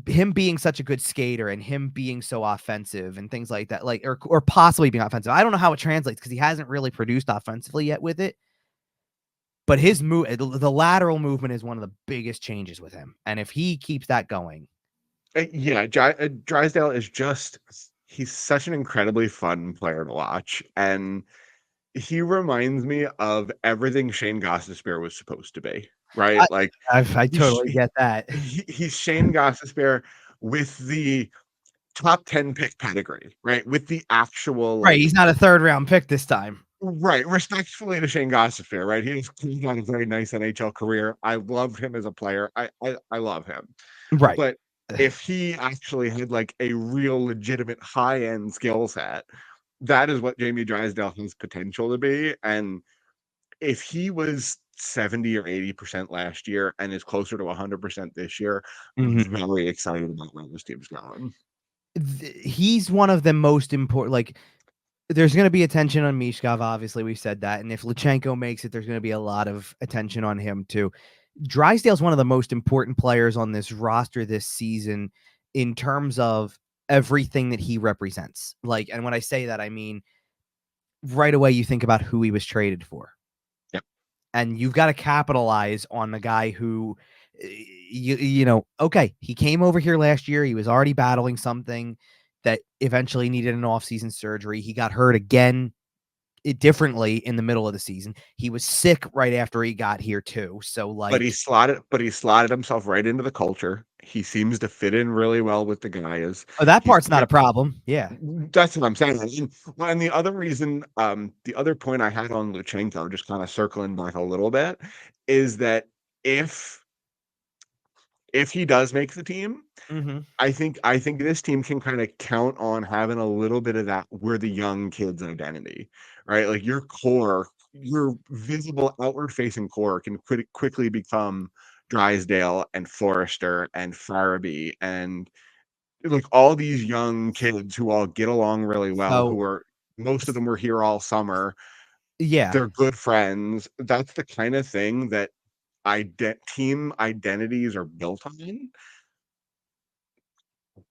him being such a good skater and him being so offensive and things like that, like or possibly being offensive. I don't know how it translates because he hasn't really produced offensively yet with it. But his the lateral movement is one of the biggest changes with him, and if he keeps that going, Yeah, Drysdale is he's such an incredibly fun player to watch, and he reminds me of everything Shane Gostisbehere was supposed to be, right? Like I he's totally get that. he's Shane Gostisbehere with the top 10 pick pedigree, right? With the actual Right, he's not a third round pick this time. right, respectfully to Shane Gostisbehere, right? He's got a very nice NHL career. I loved him as a player. I love him. Right. But if he actually had like a real legitimate high-end skill set, that is what Jamie Drysdale has potential to be. And if he was 70 or 80% last year and is closer to 100% this year, I'm very excited about where this team's going. He's one of the most important, like, there's going to be attention on Michkov, obviously, we said that. And if Luchanko makes it, there's going to be a lot of attention on him, too. Drysdale's one of the most important players on this roster this season in terms of everything that he represents. Like, and when I say that, I mean, right away, you think about who he was traded for. Yep. And you've got to capitalize on the guy who, okay, he came over here last year. He was already battling something that eventually needed an offseason surgery. He got hurt again differently in the middle of the season. He was sick right after he got here too. So But like, he slotted himself right into the culture. He seems to fit in really well with the guys. oh, that He's part's not a problem. Yeah. That's what I'm saying. And the other reason, the other point I had on Luchanko, just kind of circling back a little bit, is that if he does make the team, Mm-hmm. I think this team can kind of count on having a little bit of that we're the young kids identity, right? Like your core, your visible outward facing core can quickly become Drysdale and Forrester and Farabee and like all these young kids who all get along really well, So who are most of them were here all summer. yeah, They're good friends. That's the kind of thing that team identities are built on.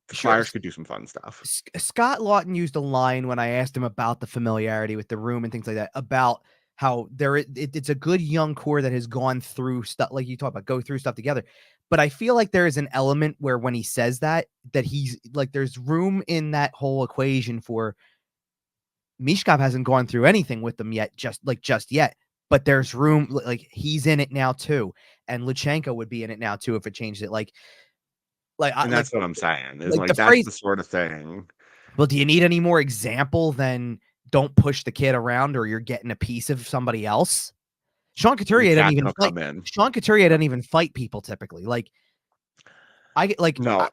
The sure. Flyers could do some fun stuff. Scott Lawton used a line when I asked him about the familiarity with the room and things like that, about how it's a good young core that has gone through stuff, like you talk about, go through stuff together. But I feel like there is an element where when he says that he's like, there's room in that whole equation for Michkov hasn't gone through anything with them yet, just yet. But there's room, like he's in it now too, and Luchanko would be in it now too if it changed it. And that's what I'm saying. Is like the that's phrase, the sort of thing. well, do you need any more example than don't push the kid around or you're getting a piece of somebody else? Sean Couturier didn't even fight. Sean Couturier didn't even fight people typically. No,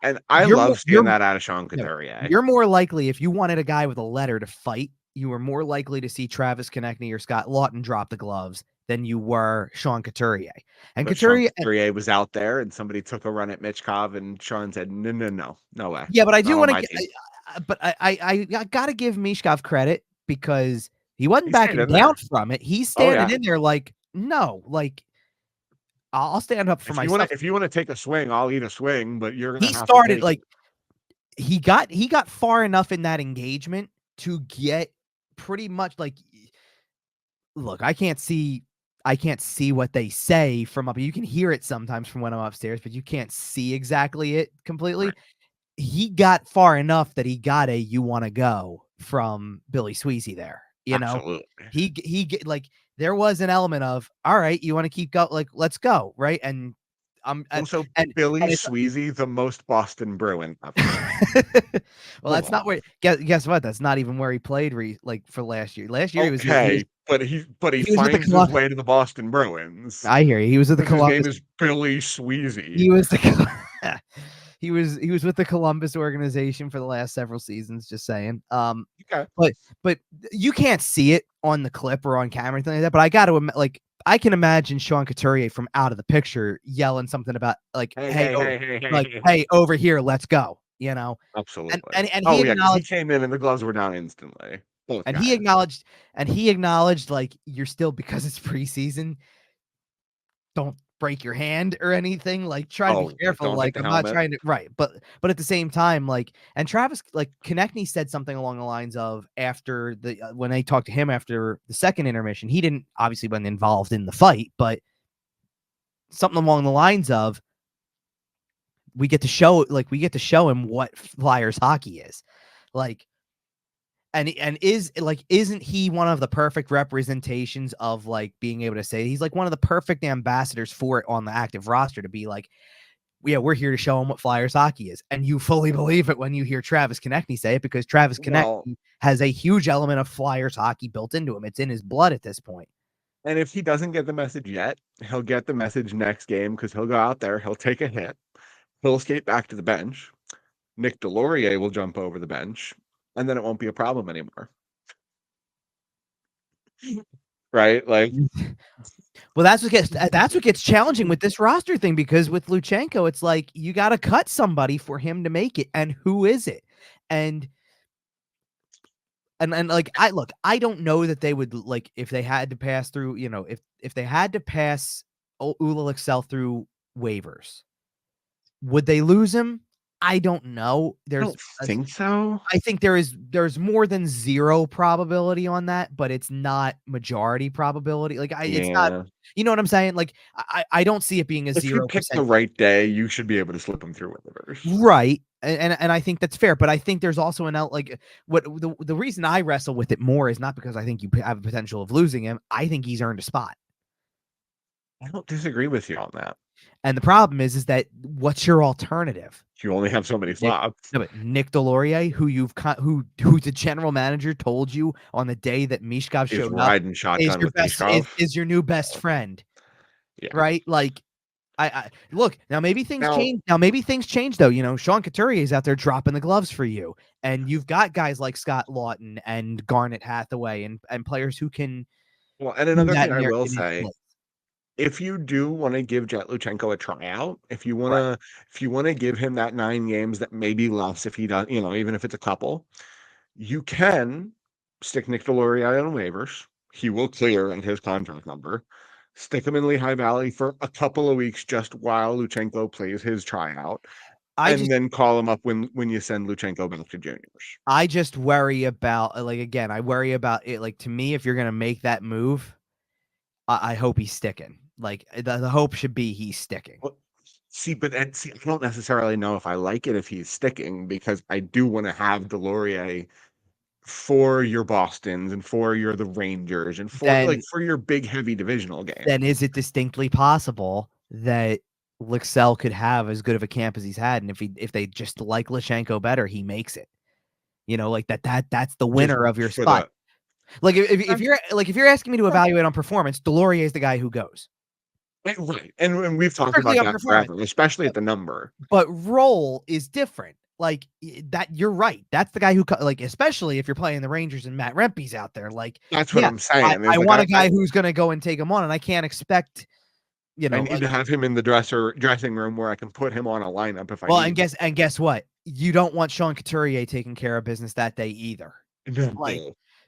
and I love seeing that out of Sean Couturier. You're more likely, if you wanted a guy with a letter to fight, you were more likely to see Travis Konechny or Scott Lawton drop the gloves than you were Sean Couturier. And Couturier was out there, and somebody took a run at Michkov, and Sean said, "No way." Yeah, but I do want to. But I got to give Michkov credit because he wasn't backing down from it. He's standing in there like, no, like I'll stand up for myself. If you want to take a swing, I'll eat a swing. But you're gonna. He started like he got far enough in that engagement to get pretty much like, look, I can't see what they say from up. You can hear it sometimes from when I'm upstairs, but you can't see exactly it completely. Right. He got far enough that he got a "you want to go" from Billy Sweezy there. You know, he like there was an element of, all right, you want to keep go, like let's go, right? And also Billy Sweezy, the most Boston Bruin well, that's not where. Guess what? That's not even where he played. For last year. Last year he was but he finds his way to the Boston Bruins. I hear you. He was at the Columbus. His name is Billy Sweezy. He was the. He was with the Columbus organization for the last several seasons. Just saying. Okay. But you can't see it on the clip or on camera or anything like that. But I got to I can imagine Sean Couturier from out of the picture yelling something about like, hey, over here, let's go. You know, absolutely. And he came in and the gloves were down instantly. He acknowledged like, you're still, because it's preseason, don't break your hand or anything. Like, try to be careful. Like, I'm not trying to, right. But at the same time, like, and Travis, like, Konechny said something along the lines of, after the when they talked to him after the second intermission, he didn't obviously wasn't involved in the fight, but something along the lines of, we get to show him what Flyers hockey is like. And isn't he one of the perfect representations of like being able to say, he's like one of the perfect ambassadors for it on the active roster to be like, yeah, we're here to show him what Flyers hockey is. And you fully believe it when you hear Travis Konechny say it, because Travis Konechny has a huge element of Flyers hockey built into him. It's in his blood at this point. And if he doesn't get the message yet, he'll get the message next game, because he'll go out there, he'll take a hit, he'll skate back to the bench. Nick Delorier will jump over the bench, and then it won't be a problem anymore. Right? Like, well, that's what gets challenging with this roster thing, because with Luchanko, it's like, you got to cut somebody for him to make it. And who is it? And like, I don't know that they would, like, if they had to pass through, you know, if they had to pass Ula Excel through waivers, would they lose him? I don't know. I don't think so. I think there's more than zero probability on that, but it's not majority probability. Like, it's not, you know what I'm saying? Like, I don't see it being a 0%. If you pick the right day, you should be able to slip them through waivers. Right. And I think that's fair, but I think there's also what the reason I wrestle with it more is not because I think you have a potential of losing him. I think he's earned a spot. I don't disagree with you on that. And the problem is that what's your alternative? You only have so many slots. Nick Delorier, who the general manager told you on the day that Michkov showed up, is your new best friend. Yeah. Right? Like, I look, now maybe things change. Now maybe things change though. You know, Sean Couturier is out there dropping the gloves for you, and you've got guys like Scott Lawton and Garnet Hathaway and players who can. Well, and another thing I will say, if you do want to give Jett Luchanko a tryout, if you want to give him that 9 games, that may be less if he does, you know, even if it's a couple, you can stick Nick Delorier on waivers. He will clear in his contract number. Stick him in Lehigh Valley for a couple of weeks just while Luchanko plays his tryout. Then call him up when you send Luchanko back to juniors. I just worry about, like, again, I worry about it. Like, to me, if you're going to make that move, I hope he's sticking. Like the hope should be he's sticking. Well, but I don't necessarily know if I like it if he's sticking, because I do want to have Delorier for your Bostons and for the Rangers and for your big heavy divisional game. Then is it distinctly possible that Luxell could have as good of a camp as he's had, and if they just like Luchanko better, he makes it? Like that's the winner of your spot. Like if you're asking me to evaluate on performance, Delorier is the guy who goes. Right. And we've talked about that forever, especially at the number. But role is different. Like that, you're right. That's the guy who, like, especially if you're playing the Rangers and Matt Rempe's out there. Like, that's what I'm saying. I want a guy who's going to go and take him on, and I can't expect, I need to have him in the dressing room where I can put him on a lineup if I well, need. And guess what? You don't want Sean Couturier taking care of business that day either. No.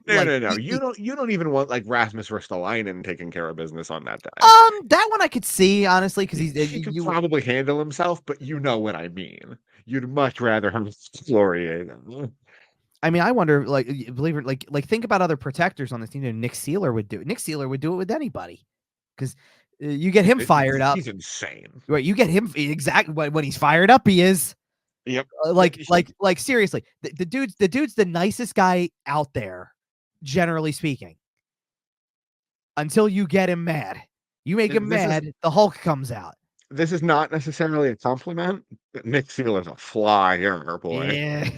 No. You don't even want like Rasmus Ristolainen taking care of business on that day. That one I could see, honestly, because he could probably handle himself, but you know what I mean. You'd much rather have Laurier. I mean, I wonder, like, believe it, like think about other protectors on this team. Nick Seeler would do it. Nick Seeler would do it with anybody, because you get him fired up. He's insane. Right? You get him exactly when he's fired up. He is. Yep. Like seriously, the dude's the nicest guy out there, generally speaking. Until you get him mad, you make him mad, the Hulk comes out. This is not necessarily a compliment, but Nick Seeler's a flyer, boy. Yeah,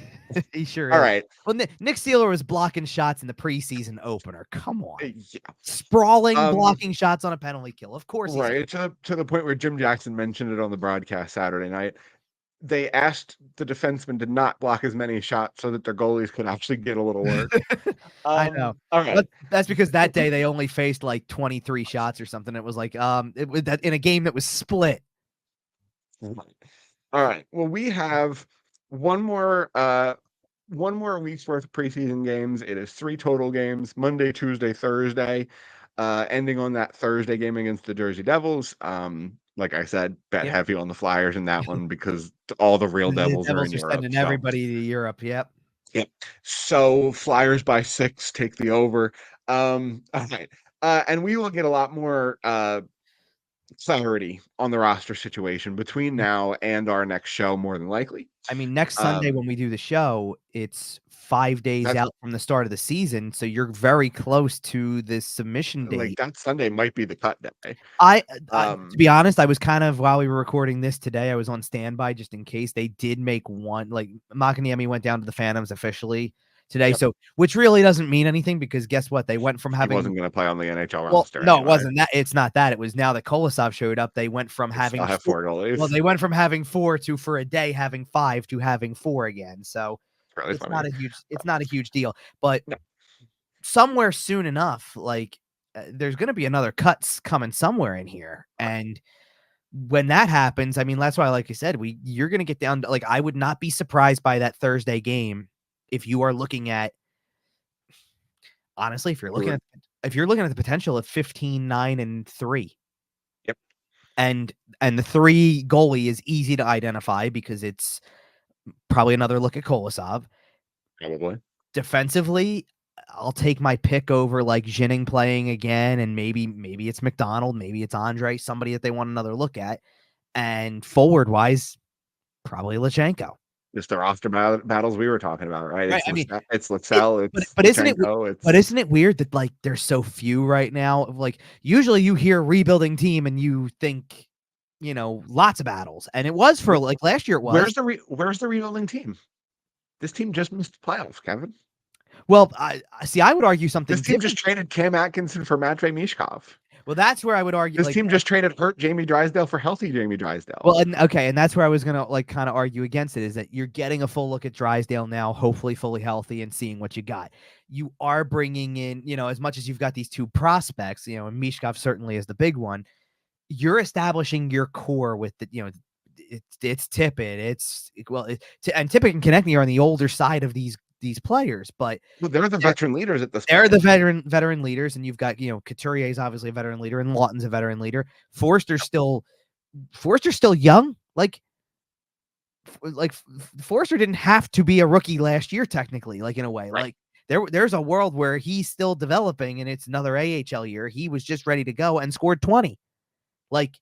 he sure is. All right. Well, Nick Seeler was blocking shots in the preseason opener. Come on. Yeah. Sprawling, blocking shots on a penalty kill. Of course. Right. To the point where Jim Jackson mentioned it on the broadcast Saturday night. They asked the defensemen to not block as many shots so that their goalies could actually get a little work. I know. All right. But that's because that day they only faced like 23 shots or something. It was like it was that in a game that was split. All right. Well, we have one more week's worth of preseason games. It is 3 total games: Monday, Tuesday, Thursday. Ending on that Thursday game against the Jersey Devils. Like I said, bet heavy on the Flyers in that one because all the real Devils are in Europe. Sending everybody to Europe. Yep. So Flyers by 6, take the over. All right. And we will get a lot more clarity on the roster situation between now and our next show, more than likely. I mean, next Sunday when we do the show, it's 5 days out from the start of the season, so you're very close to the submission date. Like that Sunday might be the cut day. To be honest, I was kind of, while we were recording this today, I was on standby just in case they did make one. Like Makaniemi went down to the Phantoms officially today, so which really doesn't mean anything, because guess what? They went from having, he wasn't going to play on the NHL roster. No, anyway. It wasn't that. It's not that. It was now that Kolosov showed up. They went from having 4 goalies. Well, they went from having 4 to, for a day, having 5 to having 4 again. So it's not a huge deal. But somewhere soon enough, like there's going to be another cuts coming somewhere in here, and when that happens, I mean, that's why, like I said, you're going to get down to, like, I would not be surprised by that Thursday game. If you are looking at, honestly, if you're looking at the potential of 15-9-3, and the 3 goalie is easy to identify because it's probably another look at Kolosov. Probably defensively, I'll take my pick over like Ginning playing again, and maybe it's McDonald, maybe it's Andre, somebody that they want another look at, and forward wise, probably Luchanko. Just the roster battles we were talking about, right? It's, I mean, it's Luxell, but isn't it weird that like there's so few right now? Like usually you hear rebuilding team and you think, lots of battles, and it was for like last year. It was. Where's the rebuilding team? This team just missed the playoffs, Kevin. Well, I would argue something. This team just traded Cam Atkinson for Matvei Michkov. Well, that's where I would argue. This team just traded hurt Jamie Drysdale for healthy Jamie Drysdale. Well, and that's where I was gonna like kind of argue against it, is that you're getting a full look at Drysdale now, hopefully fully healthy, and seeing what you got. You are bringing in, as much as you've got these 2 prospects, and Michkov certainly is the big one. You're establishing your core with the, it's Tippett, and Tippett and Konechny are on the older side of these players, but they're the veteran leaders at this point. They're the veteran leaders, and you've got, Couturier is obviously a veteran leader, and Lawton's a veteran leader. Forster's still young. Like Forster didn't have to be a rookie last year, technically, like in a way. Right. Like there's a world where he's still developing and it's another AHL year. He was just ready to go and scored 20. Like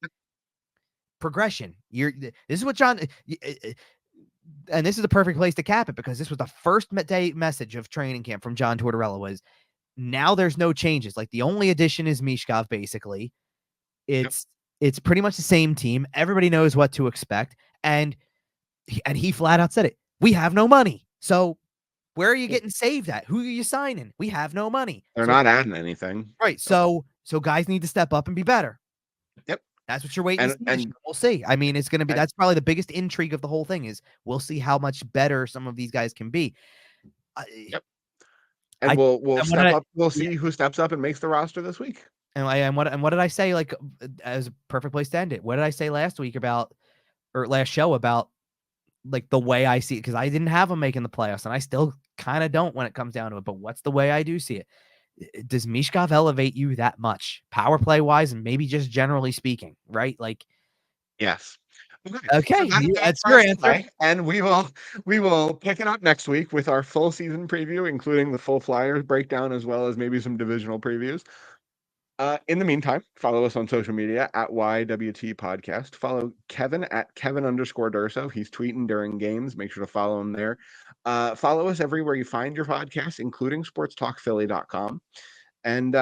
progression. This is what John and this is the perfect place to cap it, because this was the first day message of training camp from John Tortorella was, now there's no changes. Like the only addition is Michkov, basically. It's pretty much the same team. Everybody knows what to expect. And he flat out said it. We have no money. So where are you getting saved at? Who are you signing? We have no money. They're not adding anything. Right. So guys need to step up and be better. Yep. That's what you're waiting to see. And we'll see. I mean, it's going to be, that's probably the biggest intrigue of the whole thing is we'll see how much better some of these guys can be. Yep. And we'll step up. We'll see who steps up and makes the roster this week. And what did I say? Like, as a perfect place to end it. What did I say last show about like the way I see it? Because I didn't have them making the playoffs, and I still kind of don't when it comes down to it. But what's the way I do see it? Does Michkov elevate you that much, power play wise, and maybe just generally speaking, right? Like, yes. Okay, so that's your answer. And we will pick it up next week with our full season preview, including the full Flyers breakdown, as well as maybe some divisional previews. In the meantime, follow us on social media at YWT Podcast. Follow Kevin at Kevin_Durso. He's tweeting during games. Make sure to follow him there. Follow us everywhere you find your podcasts, including sportstalkphilly.com. And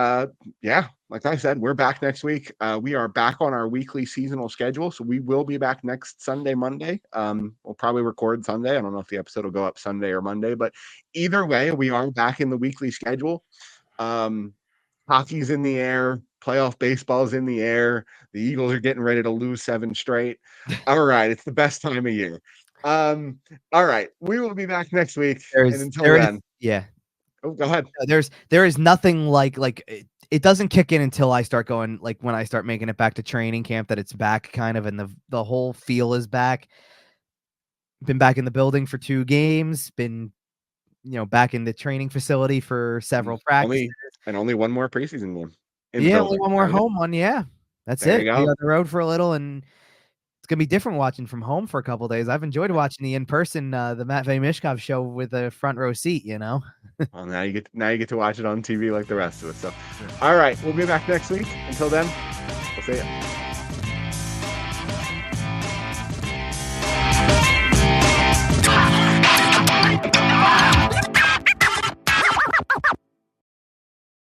like I said, we're back next week. We are back on our weekly seasonal schedule. So we will be back next Sunday, Monday. We'll probably record Sunday. I don't know if the episode will go up Sunday or Monday, but either way, we are back in the weekly schedule. Hockey's in the air. Playoff baseball's in the air. The Eagles are getting ready to lose 7 straight. All right. It's the best time of year. All right. We will be back next week. And until then. Oh, go ahead. There is nothing like it doesn't kick in until I start going, like when I start making it back to training camp, that it's back kind of, and the whole feel is back. Been back in the building for 2 games, been back in the training facility for several practices. Only one more preseason game. Only one more home one. Yeah. That's it. Be on the road for a little, and it's gonna be different watching from home for a couple of days. I've enjoyed watching the in-person, the Matvei Michkov Show with a front row seat, Well, now you get to watch it on TV like the rest of us. So, all right, we'll be back next week. Until then, we'll see you.